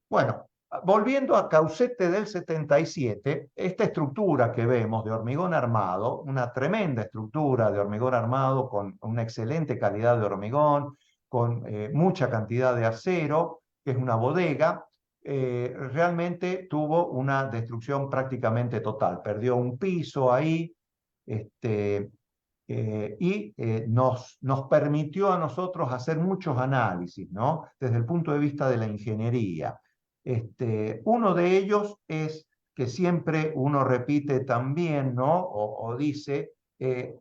Bueno, volviendo a Caucete del 77, esta estructura que vemos de hormigón armado, una tremenda estructura de hormigón armado con una excelente calidad de hormigón, con mucha cantidad de acero, que es una bodega, realmente tuvo una destrucción prácticamente total. Perdió un piso ahí, este, nos permitió a nosotros hacer muchos análisis, ¿no? Desde el punto de vista de la ingeniería. Uno de ellos es que siempre uno repite también, ¿no? O dice,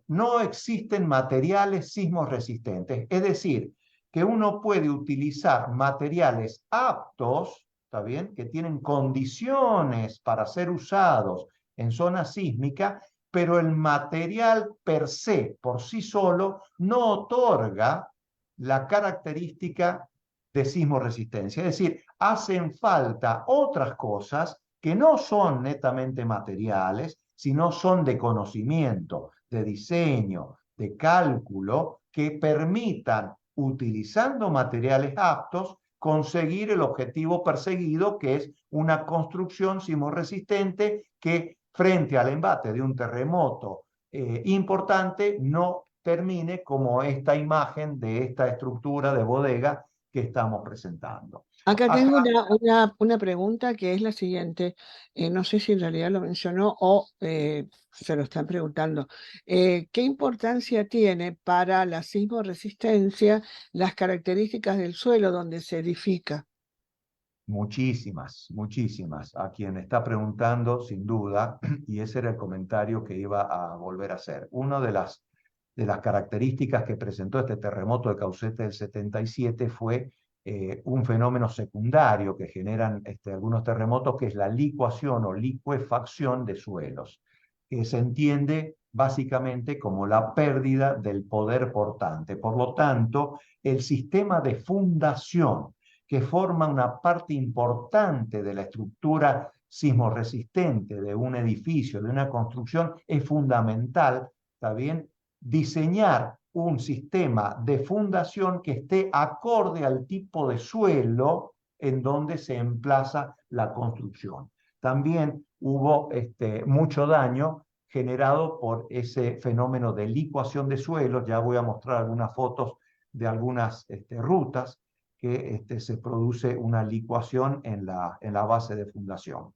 no existen materiales sismos resistentes. Es decir, que uno puede utilizar materiales aptos, ¿está bien? Que tienen condiciones para ser usados en zona sísmica, pero el material per se, por sí solo, no otorga la característica de sismo resistencia. Es decir, hacen falta otras cosas que no son netamente materiales, sino son de conocimiento, de diseño, de cálculo, que permitan, utilizando materiales aptos, conseguir el objetivo perseguido, que es una construcción sismorresistente que frente al embate de un terremoto importante no termine como esta imagen de esta estructura de bodega que estamos presentando. Acá Acá tengo una pregunta que es la siguiente. No sé si en realidad lo mencionó o se lo están preguntando. ¿Qué importancia tiene para la sismoresistencia las características del suelo donde se edifica? muchísimas, muchísimas. A quien está preguntando, sin duda, y ese era el comentario que iba a volver a hacer. Una de las características que presentó este terremoto de Caucete del 77 fue un fenómeno secundario que generan algunos terremotos, que es la licuación o licuefacción de suelos, que se entiende básicamente como la pérdida del poder portante. Por lo tanto, el sistema de fundación que forma una parte importante de la estructura sismorresistente de un edificio, de una construcción, es fundamental, ¿está bien?, diseñar un sistema de fundación que esté acorde al tipo de suelo en donde se emplaza la construcción. También hubo mucho daño generado por ese fenómeno de licuación de suelos. Ya voy a mostrar algunas fotos de algunas rutas que se produce una licuación en la base de fundación.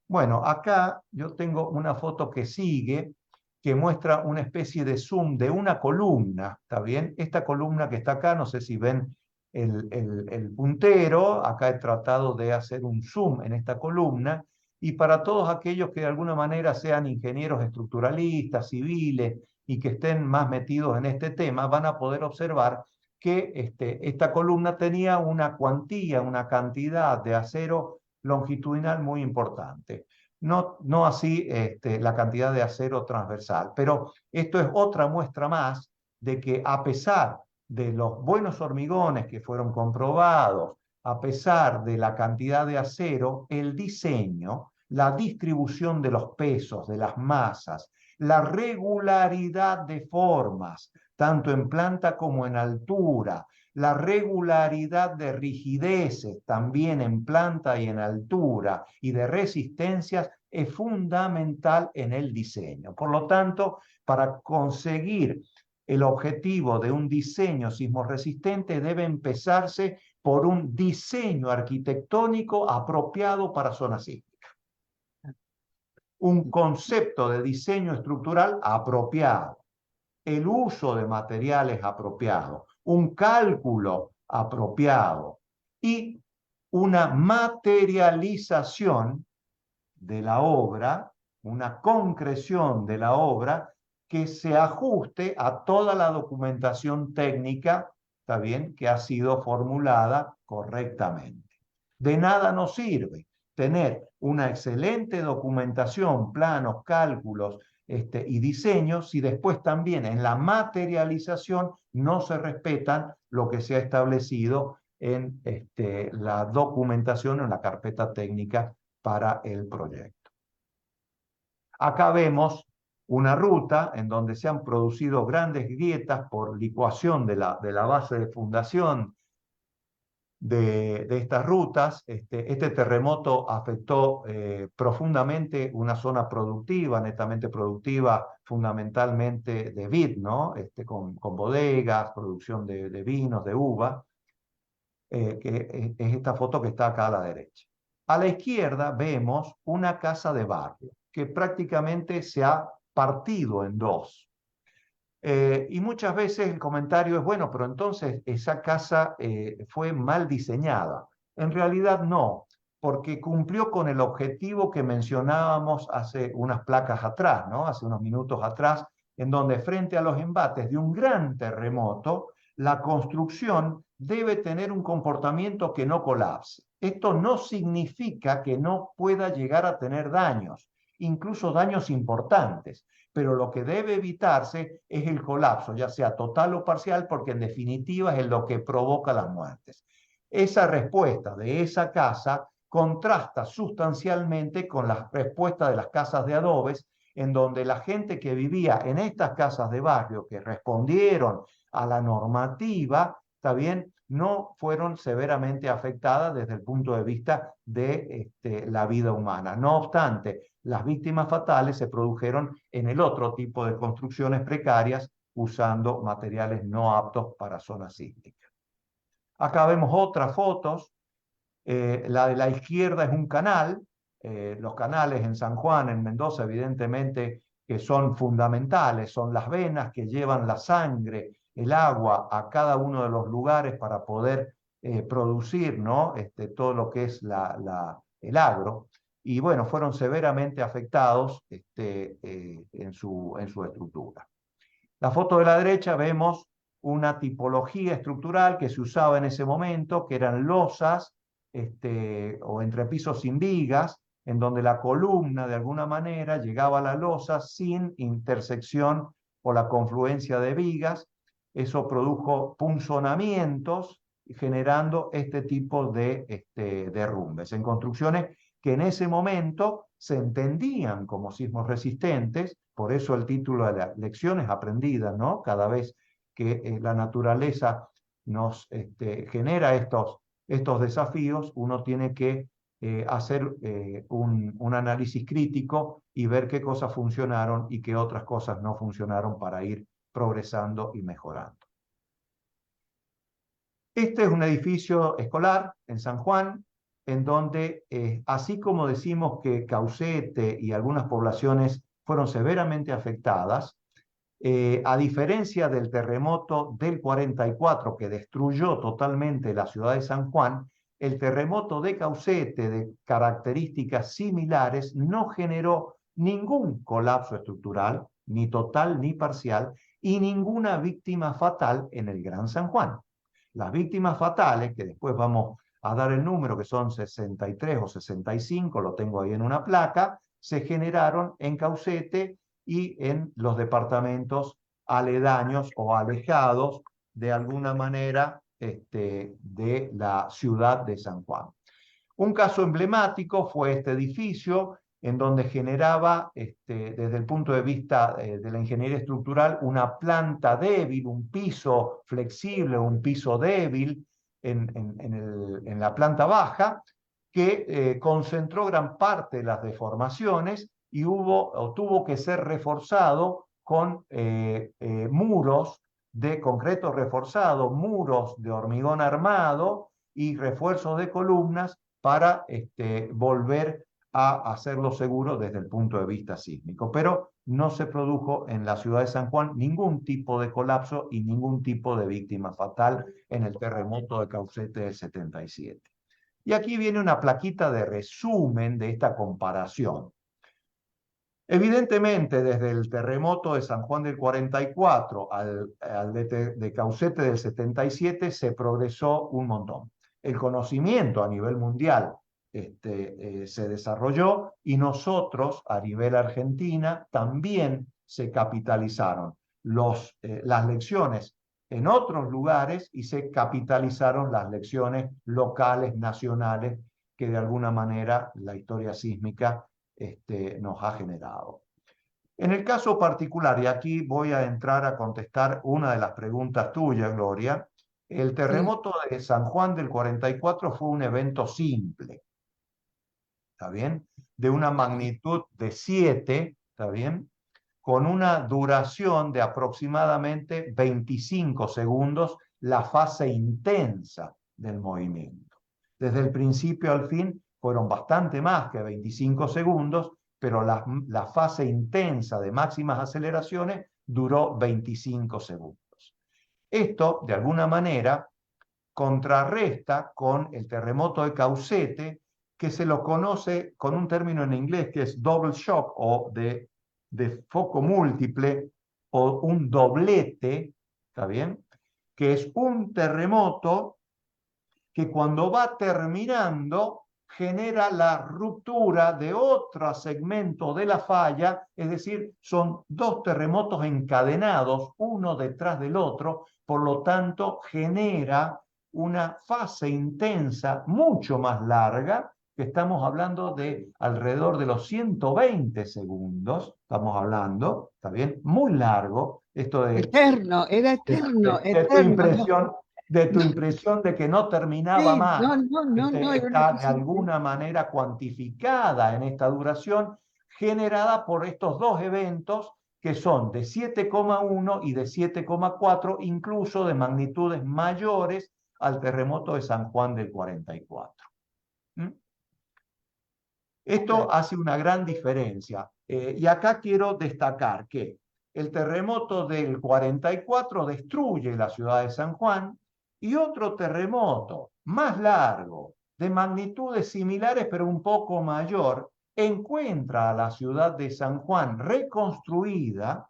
Bueno, acá yo tengo una foto que sigue, que muestra una especie de zoom de una columna, ¿está bien? Esta columna que está acá, no sé si ven el puntero, acá he tratado de hacer un zoom en esta columna, y para todos aquellos que de alguna manera sean ingenieros estructuralistas, civiles, y que estén más metidos en este tema, van a poder observar que esta columna tenía una cuantía, una cantidad de acero longitudinal muy importante. No así la cantidad de acero transversal, pero esto es otra muestra más de que a pesar de los buenos hormigones que fueron comprobados, a pesar de la cantidad de acero, el diseño, la distribución de los pesos, de las masas, la regularidad de formas, tanto en planta como en altura, la regularidad de rigideces también en planta y en altura y de resistencias es fundamental en el diseño. Por lo tanto, para conseguir el objetivo de un diseño sismorresistente debe empezarse por un diseño arquitectónico apropiado para zonas sísmicas. Un concepto de diseño estructural apropiado, el uso de materiales apropiados, un cálculo apropiado y una materialización de la obra, una concreción de la obra que se ajuste a toda la documentación técnica, ¿está bien?, que ha sido formulada correctamente. De nada nos sirve tener una excelente documentación, planos, cálculos, y diseños, si después también en la materialización no se respetan lo que se ha establecido en la documentación, en la carpeta técnica para el proyecto. Acá vemos una ruta en donde se han producido grandes grietas por licuación de la base de fundación de estas rutas. Este terremoto afectó profundamente una zona productiva, netamente productiva, fundamentalmente de vid, ¿no? Con bodegas, producción de vinos, de uva, que es esta foto que está acá a la derecha. A la izquierda vemos una casa de barrio que prácticamente se ha partido en dos. Y muchas veces el comentario es, bueno, pero entonces esa casa fue mal diseñada. En realidad no, porque cumplió con el objetivo que mencionábamos hace unas placas atrás, ¿no? Hace unos minutos atrás, en donde frente a los embates de un gran terremoto, la construcción debe tener un comportamiento que no colapse. Esto no significa que no pueda llegar a tener daños, incluso daños importantes, pero lo que debe evitarse es el colapso, ya sea total o parcial, porque en definitiva es lo que provoca las muertes. Esa respuesta de esa casa contrasta sustancialmente con la respuesta de las casas de adobes, en donde la gente que vivía en estas casas de barrio, que respondieron a la normativa, ¿está bien?, no fueron severamente afectadas desde el punto de vista de la vida humana. No obstante, las víctimas fatales se produjeron en el otro tipo de construcciones precarias usando materiales no aptos para zonas sísmicas. Acá vemos otras fotos. La de la izquierda es un canal. Los canales en San Juan, en Mendoza, evidentemente que son fundamentales, son las venas que llevan la sangre, el agua a cada uno de los lugares para poder producir, ¿no?, todo lo que es el agro. Y bueno, fueron severamente afectados en su estructura. La foto de la derecha vemos una tipología estructural que se usaba en ese momento, que eran losas o entrepisos sin vigas, en donde la columna de alguna manera llegaba a la losa sin intersección o la confluencia de vigas. Eso produjo punzonamientos generando este tipo de derrumbes, en construcciones que en ese momento se entendían como sismos resistentes, por eso el título de las lecciones aprendidas, ¿no? Cada vez que la naturaleza nos genera estos desafíos, uno tiene que hacer un análisis crítico y ver qué cosas funcionaron y qué otras cosas no funcionaron para ir progresando y mejorando. Este es un edificio escolar en San Juan, en donde, así como decimos que Caucete y algunas poblaciones fueron severamente afectadas, a diferencia del terremoto del 44 que destruyó totalmente la ciudad de San Juan, el terremoto de Caucete, de características similares, no generó ningún colapso estructural, ni total ni parcial, y ninguna víctima fatal en el Gran San Juan. Las víctimas fatales, que después vamos a dar el número, que son 63 o 65, lo tengo ahí en una placa, se generaron en Caucete y en los departamentos aledaños o alejados de alguna manera de la ciudad de San Juan. Un caso emblemático fue este edificio en donde generaba, desde el punto de vista de la ingeniería estructural, una planta débil, un piso flexible, un piso débil en la planta baja, que concentró gran parte de las deformaciones y tuvo que ser reforzado con muros de concreto reforzado, muros de hormigón armado y refuerzos de columnas para volver a hacerlo seguro desde el punto de vista sísmico. Pero no se produjo en la ciudad de San Juan ningún tipo de colapso y ningún tipo de víctima fatal en el terremoto de Caucete del 77. Y aquí viene una plaquita de resumen de esta comparación. Evidentemente, desde el terremoto de San Juan del 44 al de Caucete del 77 se progresó un montón. El conocimiento a nivel mundial se desarrolló y nosotros a nivel Argentina también se capitalizaron las lecciones en otros lugares y se capitalizaron las lecciones locales, nacionales, que de alguna manera la historia sísmica nos ha generado. En el caso particular, y aquí voy a entrar a contestar una de las preguntas tuyas, Gloria, el terremoto de San Juan del 44 fue un evento simple, ¿está bien? De una magnitud de 7, ¿está bien? Con una duración de aproximadamente 25 segundos, la fase intensa del movimiento. Desde el principio al fin fueron bastante más que 25 segundos, pero la fase intensa de máximas aceleraciones duró 25 segundos. Esto, de alguna manera, contrarresta con el terremoto de Caucete, que se lo conoce con un término en inglés que es double shock o de foco múltiple o un doblete, ¿está bien? Que es un terremoto que cuando va terminando genera la ruptura de otro segmento de la falla, es decir, son dos terremotos encadenados, uno detrás del otro, por lo tanto genera una fase intensa mucho más larga, que estamos hablando de alrededor de los 120 segundos, estamos hablando, ¿está bien? Muy largo, esto Eterno, era eterno, de tu eterno. No, impresión de que no terminaba sí, más, no, era una está de cosa alguna manera cuantificada en esta duración generada por estos dos eventos que son de 7,1 y de 7,4, incluso de magnitudes mayores al terremoto de San Juan del 44. ¿Mm? Esto hace una gran diferencia. Y acá quiero destacar que el terremoto del 44 destruye la ciudad de San Juan y otro terremoto más largo, de magnitudes similares pero un poco mayor, encuentra a la ciudad de San Juan reconstruida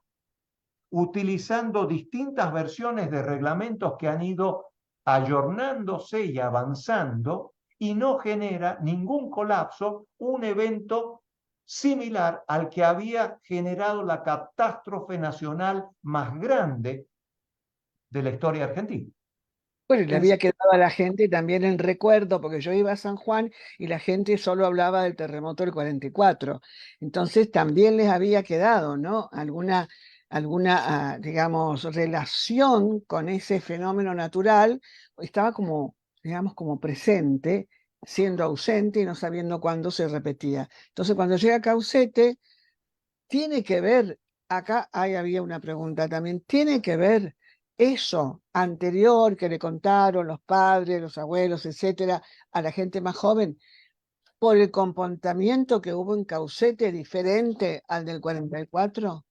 utilizando distintas versiones de reglamentos que han ido ayornándose y avanzando y no genera ningún colapso, un evento similar al que había generado la catástrofe nacional más grande de la historia argentina. Bueno, y le En había quedado a la gente también en recuerdo, porque yo iba a San Juan y la gente solo hablaba del terremoto del 44. Entonces también les había quedado, ¿no? Digamos, relación con ese fenómeno natural. Estaba como, digamos, como presente, siendo ausente y no sabiendo cuándo se repetía. Entonces, cuando llega Caucete, tiene que ver, acá ahí había una pregunta también, tiene que ver eso anterior que le contaron los padres, los abuelos, etcétera, a la gente más joven, por el comportamiento que hubo en Caucete diferente al del 44.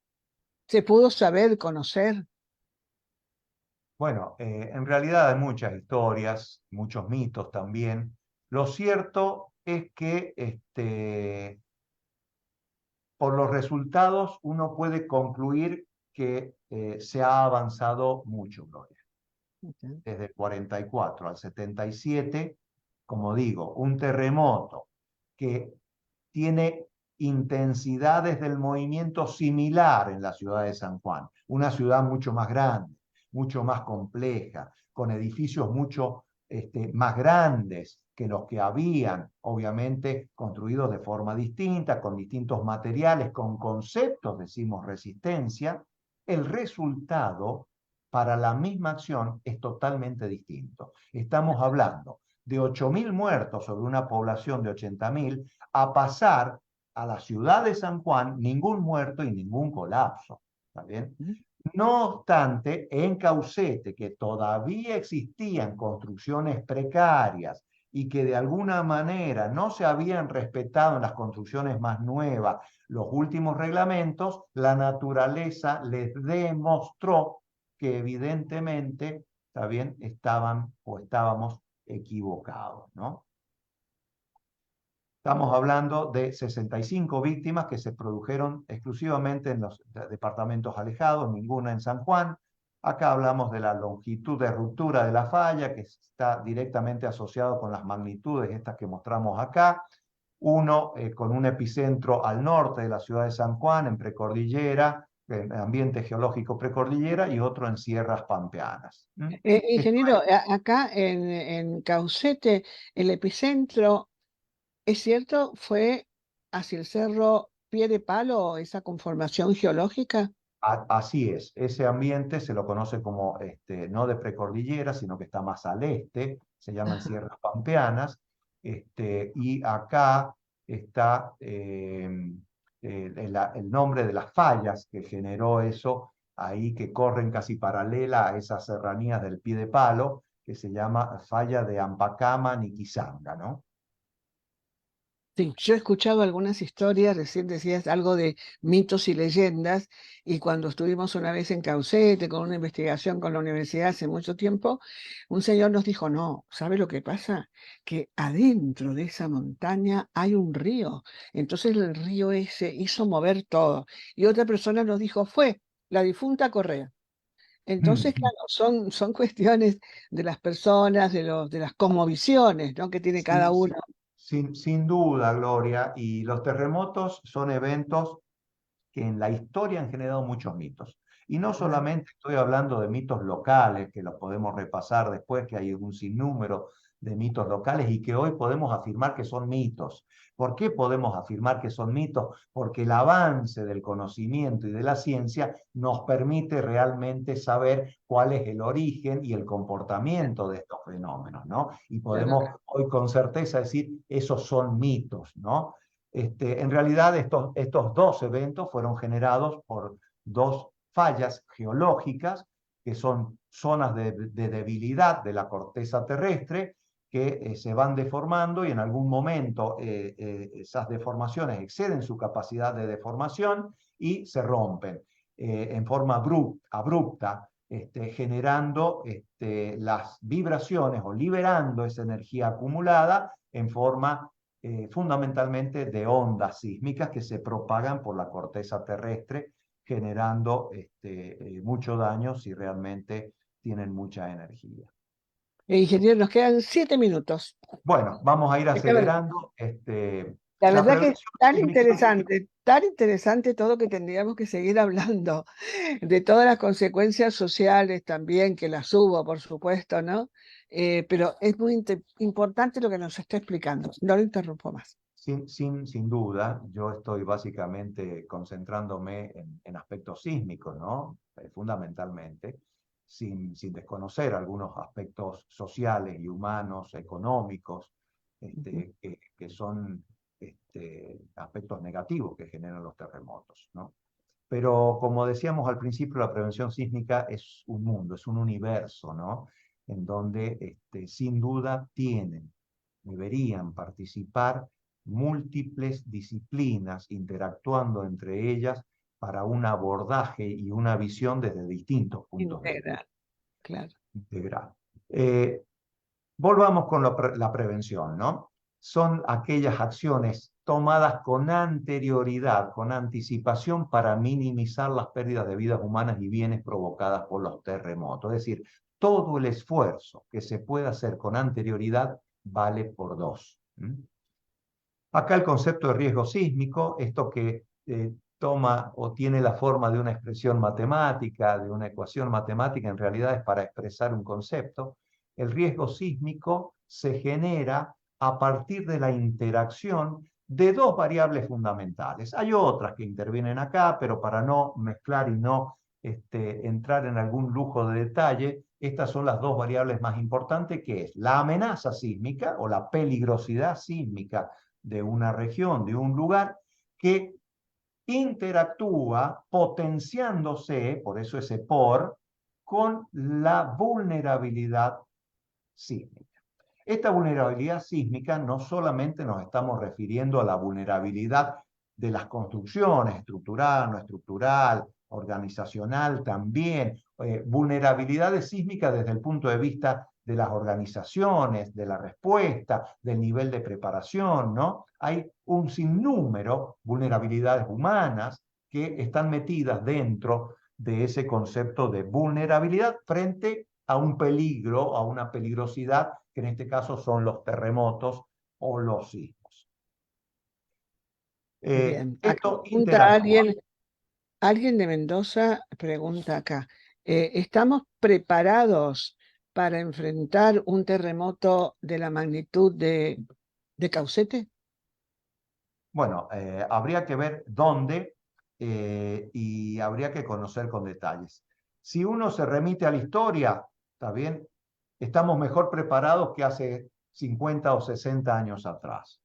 ¿Se pudo saber, conocer? Bueno, en realidad hay muchas historias, muchos mitos también. Lo cierto es que por los resultados uno puede concluir que se ha avanzado mucho, Gloria. Ujú. Desde el 44 al 77, como digo, un terremoto que tiene intensidades del movimiento similar en la ciudad de San Juan, una ciudad mucho más grande, mucho más compleja, con edificios mucho más grandes que los que habían, obviamente construidos de forma distinta, con distintos materiales, con conceptos, decimos, resistencia. El resultado para la misma acción es totalmente distinto. Estamos hablando de 8.000 muertos sobre una población de 80.000 a pasar a la ciudad de San Juan ningún muerto y ningún colapso. ¿Está bien? No obstante, en Caucete, que todavía existían construcciones precarias y que de alguna manera no se habían respetado en las construcciones más nuevas los últimos reglamentos, la naturaleza les demostró que evidentemente, ¿está bien?, estaban o estábamos equivocados, ¿no? Estamos hablando de 65 víctimas que se produjeron exclusivamente en los departamentos alejados, ninguna en San Juan. Acá hablamos de la longitud de ruptura de la falla, que está directamente asociado con las magnitudes estas que mostramos acá. Uno con un epicentro al norte de la ciudad de San Juan, en precordillera, en ambiente geológico precordillera, y otro en sierras pampeanas. ¿Mm? Esto Ingeniero, es acá en Caucete, el epicentro, ¿es cierto? ¿Fue hacia el cerro Pie de Palo, esa conformación geológica? Así es, ese ambiente se lo conoce como, no de precordillera, sino que está más al este, se llaman Ajá. sierras pampeanas, y acá está el nombre de las fallas que generó eso, ahí que corren casi paralela a esas serranías del Pie de Palo, que se llama falla de Ampacama Niquizanga, ¿no? Sí, yo he escuchado algunas historias, recién decías algo de mitos y leyendas, y cuando estuvimos una vez en Caucete con una investigación con la universidad hace mucho tiempo, un señor nos dijo, no, ¿sabe lo que pasa? Que adentro de esa montaña hay un río, entonces el río ese hizo mover todo. Y otra persona nos dijo, fue la difunta Correa. Entonces, claro, son cuestiones de las personas, de las cosmovisiones, ¿no? Que tiene cada Sí, uno. sin duda, Gloria, y los terremotos son eventos que en la historia han generado muchos mitos. Y no solamente estoy hablando de mitos locales, que los podemos repasar después, que hay un sinnúmero de mitos locales y que hoy podemos afirmar que son mitos. ¿Por qué podemos afirmar que son mitos? Porque el avance del conocimiento y de la ciencia nos permite realmente saber cuál es el origen y el comportamiento de estos fenómenos, ¿no? Y Claro. podemos hoy con certeza decir, esos son mitos, ¿no? En realidad, estos dos eventos fueron generados por dos fallas geológicas, que son zonas de debilidad de la corteza terrestre, que se van deformando y en algún momento esas deformaciones exceden su capacidad de deformación y se rompen en forma abrupta, generando las vibraciones o liberando esa energía acumulada en forma fundamentalmente de ondas sísmicas que se propagan por la corteza terrestre, generando mucho daño si realmente tienen mucha energía. Ingeniero, nos quedan 7 minutos. Bueno, vamos a ir Déjame- acelerando. La La verdad que es prevención sísmica, tan interesante todo que tendríamos que seguir hablando de todas las consecuencias sociales también, que las hubo, por supuesto, ¿no? Pero es muy importante lo que nos está explicando. No lo interrumpo más. sin duda, yo estoy básicamente concentrándome en aspectos sísmicos, ¿no? Fundamentalmente, sin desconocer algunos aspectos sociales y humanos, económicos, Ujú. que son aspectos negativos que generan los terremotos, ¿no? Pero como decíamos al principio, la prevención sísmica es un mundo, es un universo, ¿no? En donde sin duda deberían participar múltiples disciplinas interactuando entre ellas para un abordaje y una visión desde distintos puntos de vista Integral, claro. integral. Eh, Volvamos con la prevención, ¿no? Son aquellas acciones tomadas con anterioridad, con anticipación para minimizar las pérdidas de vidas humanas y bienes provocadas por los terremotos. Es decir, todo el esfuerzo que se pueda hacer con anterioridad vale por dos. Acá el concepto de riesgo sísmico, esto que toma o tiene la forma de una expresión matemática, de una ecuación matemática, en realidad es para expresar un concepto. El riesgo sísmico se genera a partir de la interacción de dos variables fundamentales. Hay otras que intervienen acá, pero para no mezclar y no entrar en algún lujo de detalle, estas son las dos variables más importantes, que es la amenaza sísmica o la peligrosidad sísmica de una región, de un lugar, que interactúa potenciándose, por eso ese con la vulnerabilidad sísmica. Esta vulnerabilidad sísmica no solamente nos estamos refiriendo a la vulnerabilidad de las construcciones, estructural, no estructural, organizacional también, vulnerabilidades sísmicas desde el punto de vista de las organizaciones, de la respuesta, del nivel de preparación, ¿no? Hay un sinnúmero de vulnerabilidades humanas que están metidas dentro de ese concepto de vulnerabilidad frente a un peligro, a una peligrosidad, que en este caso son los terremotos o los sismos. Bien. Acá Esto pregunta interactúa. alguien de Mendoza pregunta acá, ¿estamos preparados para enfrentar un terremoto de la magnitud de Caucete? Bueno, habría que ver dónde y habría que conocer con detalles. Si uno se remite a la historia, está bien, estamos mejor preparados que hace 50 o 60 años atrás.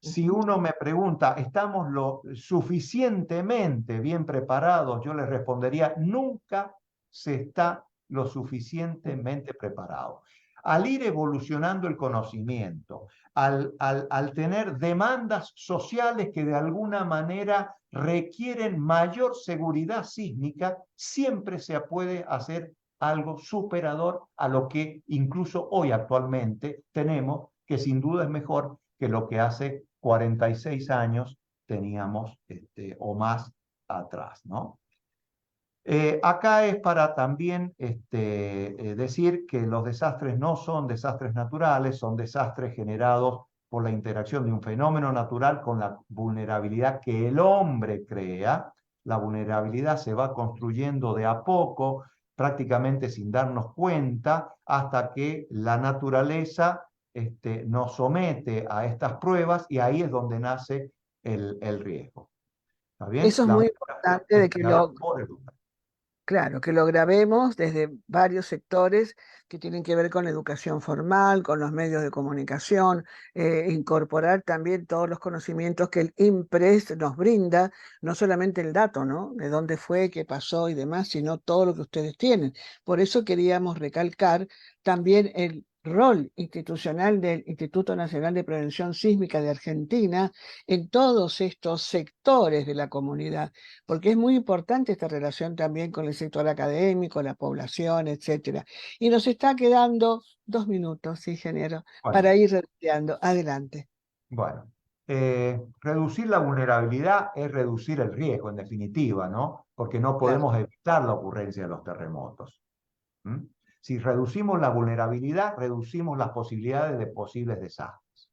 Si Ujú. uno me pregunta, ¿estamos lo suficientemente bien preparados? Yo le respondería, nunca se está lo suficientemente preparado. Al ir evolucionando el conocimiento, al tener demandas sociales que de alguna manera requieren mayor seguridad sísmica, siempre se puede hacer algo superador a lo que incluso hoy actualmente tenemos, que sin duda es mejor que lo que hace 46 años teníamos o más atrás, ¿no? Acá es para también decir que los desastres no son desastres naturales, son desastres generados por la interacción de un fenómeno natural con la vulnerabilidad que el hombre crea. La vulnerabilidad se va construyendo de a poco, prácticamente sin darnos cuenta, hasta que la naturaleza nos somete a estas pruebas y ahí es donde nace el riesgo. ¿Está bien? Eso es La muy vulnerabilidad importante es de que creada por el hombre. claro, que lo grabemos desde varios sectores que tienen que ver con la educación formal, con los medios de comunicación, incorporar también todos los conocimientos que el IMPRES nos brinda, no solamente el dato, ¿no? De dónde fue, qué pasó y demás, sino todo lo que ustedes tienen. Por eso queríamos recalcar también el rol institucional del Instituto Nacional de Prevención Sísmica de Argentina en todos estos sectores de la comunidad, porque es muy importante esta relación también con el sector académico, la población, etcétera. Y nos está quedando 2 minutos, ingeniero, Bueno, para ir redondeando. Adelante. bueno. Reducir la vulnerabilidad es reducir el riesgo, en definitiva, ¿no? Porque no Claro. podemos evitar la ocurrencia de los terremotos. ¿Mm? Si reducimos la vulnerabilidad, reducimos las posibilidades de posibles desastres.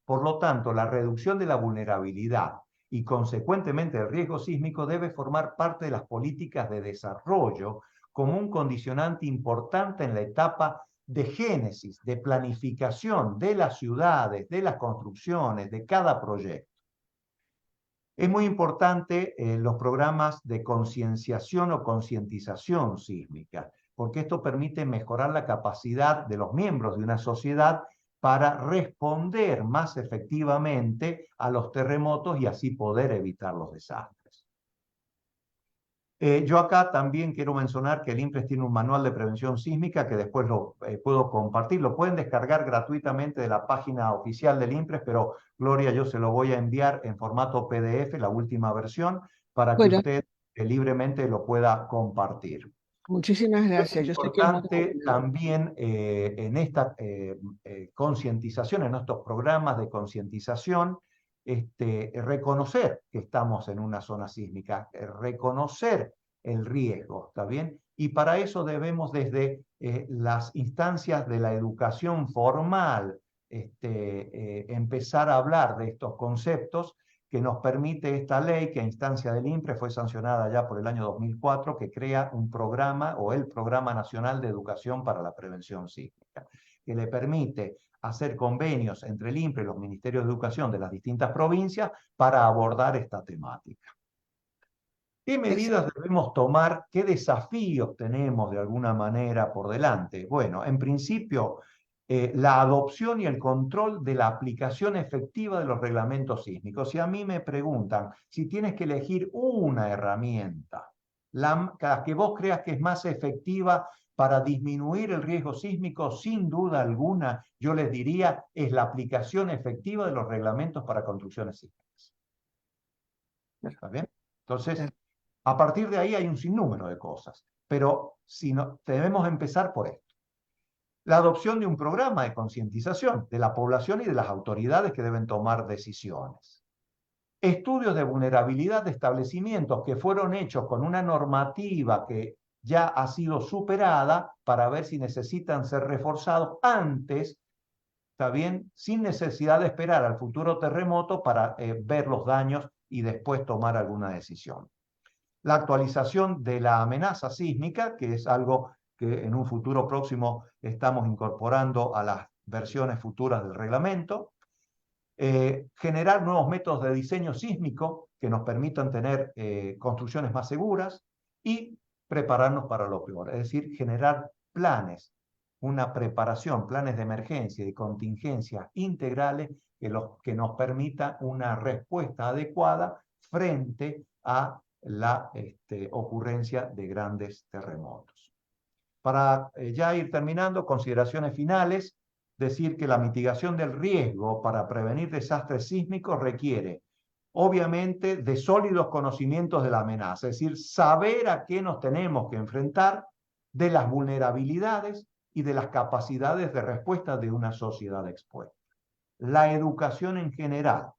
Por lo tanto, la reducción de la vulnerabilidad y consecuentemente el riesgo sísmico debe formar parte de las políticas de desarrollo como un condicionante importante en la etapa de génesis, de planificación de las ciudades, de las construcciones, de cada proyecto. Es muy importante los programas de concienciación o concientización sísmica, porque esto permite mejorar la capacidad de los miembros de una sociedad para responder más efectivamente a los terremotos y así poder evitar los desastres. Yo acá también quiero mencionar que el INPRES tiene un manual de prevención sísmica que después lo puedo compartir. Lo pueden descargar gratuitamente de la página oficial del INPRES, pero Gloria, yo se lo voy a enviar en formato PDF, la última versión, para que Bueno, usted libremente lo pueda compartir. muchísimas Es gracias. Yo sé que es muy importante bueno. también en esta concientización, en estos programas de concientización, reconocer que estamos en una zona sísmica, reconocer el riesgo, ¿está bien? Y para eso debemos desde las instancias de la educación formal empezar a hablar de estos conceptos que nos permite esta ley que a instancia del INPRE fue sancionada ya por el año 2004, que crea un programa o el Programa Nacional de Educación para la Prevención Sísmica, que le permite hacer convenios entre el INPRE y los ministerios de educación de las distintas provincias para abordar esta temática. ¿Qué medidas debemos tomar? ¿Qué desafíos tenemos de alguna manera por delante? Bueno, en principio, la adopción y el control de la aplicación efectiva de los reglamentos sísmicos. Si a mí me preguntan si tienes que elegir una herramienta, la que vos creas que es más efectiva para disminuir el riesgo sísmico, sin duda alguna, yo les diría, es la aplicación efectiva de los reglamentos para construcciones sísmicas. ¿Está bien? Entonces, a partir de ahí hay un sinnúmero de cosas, pero si no, debemos empezar por esto. La adopción de un programa de concientización de la población y de las autoridades que deben tomar decisiones. Estudios de vulnerabilidad de establecimientos que fueron hechos con una normativa que ya ha sido superada para ver si necesitan ser reforzados antes, ¿está bien? Sin necesidad de esperar al futuro terremoto para ver los daños y después tomar alguna decisión. La actualización de la amenaza sísmica, que es algo que en un futuro próximo estamos incorporando a las versiones futuras del reglamento. Generar nuevos métodos de diseño sísmico que nos permitan tener construcciones más seguras y prepararnos para lo peor, es decir, generar planes, una preparación, planes de emergencia y contingencia integrales que nos permita una respuesta adecuada frente a la ocurrencia de grandes terremotos. Para ya ir terminando, consideraciones finales, decir que la mitigación del riesgo para prevenir desastres sísmicos requiere, obviamente, de sólidos conocimientos de la amenaza, es decir, saber a qué nos tenemos que enfrentar, de las vulnerabilidades y de las capacidades de respuesta de una sociedad expuesta. La educación en general,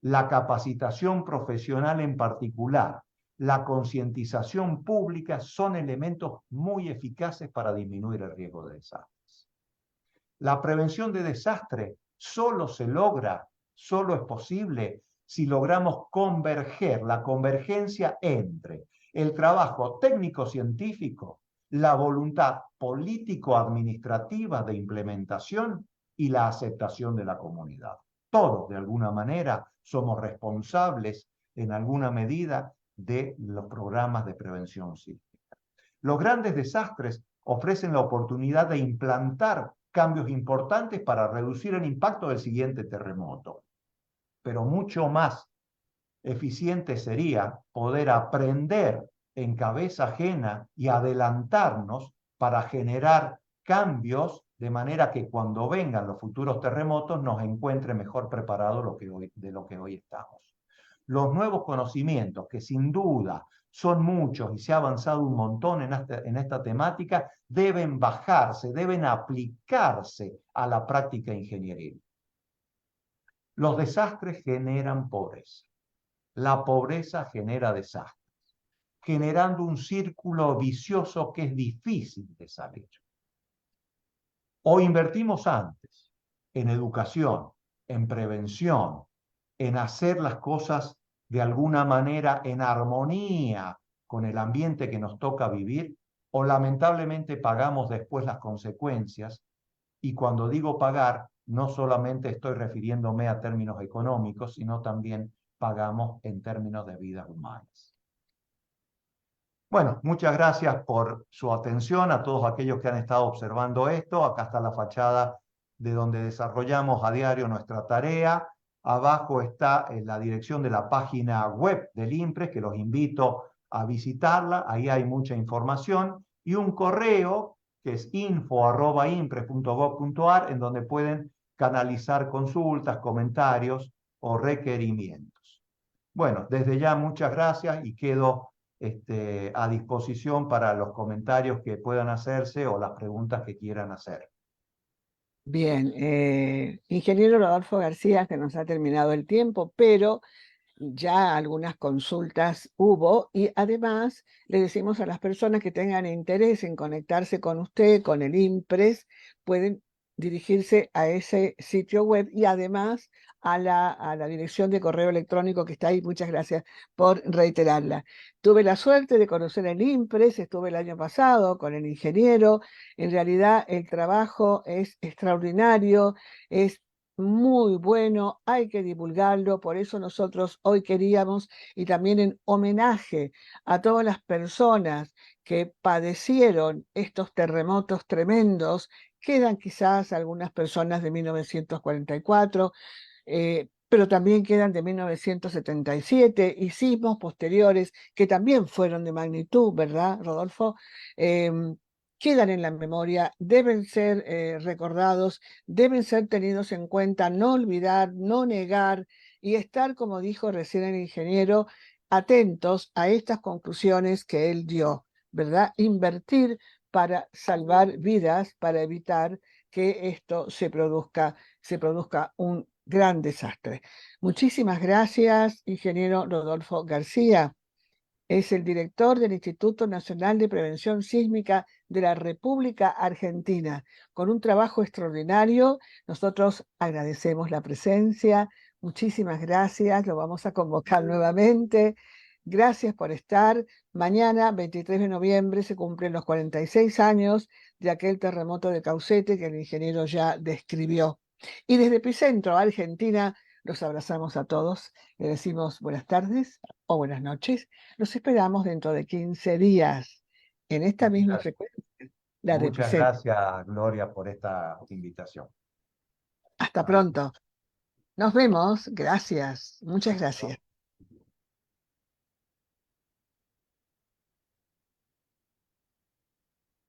la capacitación profesional en particular, la concientización pública son elementos muy eficaces para disminuir el riesgo de desastres. La prevención de desastres solo se logra, solo es posible si logramos converger, la convergencia entre el trabajo técnico-científico, la voluntad político-administrativa de implementación y la aceptación de la comunidad. Todos, de alguna manera, somos responsables en alguna medida de los programas de prevención sísmica. Los grandes desastres ofrecen la oportunidad de implantar cambios importantes para reducir el impacto del siguiente terremoto. Pero mucho más eficiente sería poder aprender en cabeza ajena y adelantarnos para generar cambios de manera que cuando vengan los futuros terremotos nos encuentre mejor preparados de lo que hoy estamos. Los nuevos conocimientos, que sin duda son muchos y se ha avanzado un montón en esta temática, deben bajarse, deben aplicarse a la práctica ingenieril. Los desastres generan pobreza. La pobreza genera desastres, generando un círculo vicioso que es difícil de salir. O invertimos antes en educación, en prevención, en hacer las cosas de alguna manera en armonía con el ambiente que nos toca vivir, o lamentablemente pagamos después las consecuencias. Y cuando digo pagar, no solamente estoy refiriéndome a términos económicos, sino también pagamos en términos de vidas humanas. Bueno, muchas gracias por su atención a todos aquellos que han estado observando esto. Acá está la fachada de donde desarrollamos a diario nuestra tarea. Abajo está la dirección de la página web del IMPRES, que los invito a visitarla. Ahí hay mucha información. Y un correo que es info@impres.gov.ar, en donde pueden canalizar consultas, comentarios o requerimientos. Bueno, desde ya muchas gracias y quedo a disposición para los comentarios que puedan hacerse o las preguntas que quieran hacer. Bien, ingeniero Rodolfo García, que nos ha terminado el tiempo, pero ya algunas consultas hubo y además le decimos a las personas que tengan interés en conectarse con usted, con el IMPRES, pueden dirigirse a ese sitio web y además a la dirección de correo electrónico que está ahí. Muchas gracias por reiterarla. Tuve la suerte de conocer el IMPRES, estuve el año pasado con el ingeniero. En realidad el trabajo es extraordinario, es muy bueno, hay que divulgarlo, por eso nosotros hoy queríamos, y también en homenaje a todas las personas que padecieron estos terremotos tremendos. Quedan quizás algunas personas de 1944, pero también quedan de 1977 y sismos posteriores que también fueron de magnitud, ¿verdad, Rodolfo? Quedan en la memoria, deben ser recordados, deben ser tenidos en cuenta, no olvidar, no negar y estar, como dijo recién el ingeniero, atentos a estas conclusiones que él dio, ¿verdad? Invertir para salvar vidas, para evitar que esto se produzca un gran desastre. Muchísimas gracias, ingeniero Rodolfo García. Es el director del Instituto Nacional de Prevención Sísmica de la República Argentina. Con un trabajo extraordinario, nosotros agradecemos la presencia. Muchísimas gracias, lo vamos a convocar nuevamente. Gracias por estar. Mañana, 23 de noviembre, se cumplen los 46 años de aquel terremoto de Caucete que el ingeniero ya describió. Y desde Epicentro, Argentina, los abrazamos a todos. Le decimos buenas tardes o buenas noches. Los esperamos dentro de 15 días en esta misma Muchas, frecuencia, la de muchas Epicentro. gracias, Gloria, por esta invitación. Hasta pronto. Nos vemos. Gracias. Muchas gracias.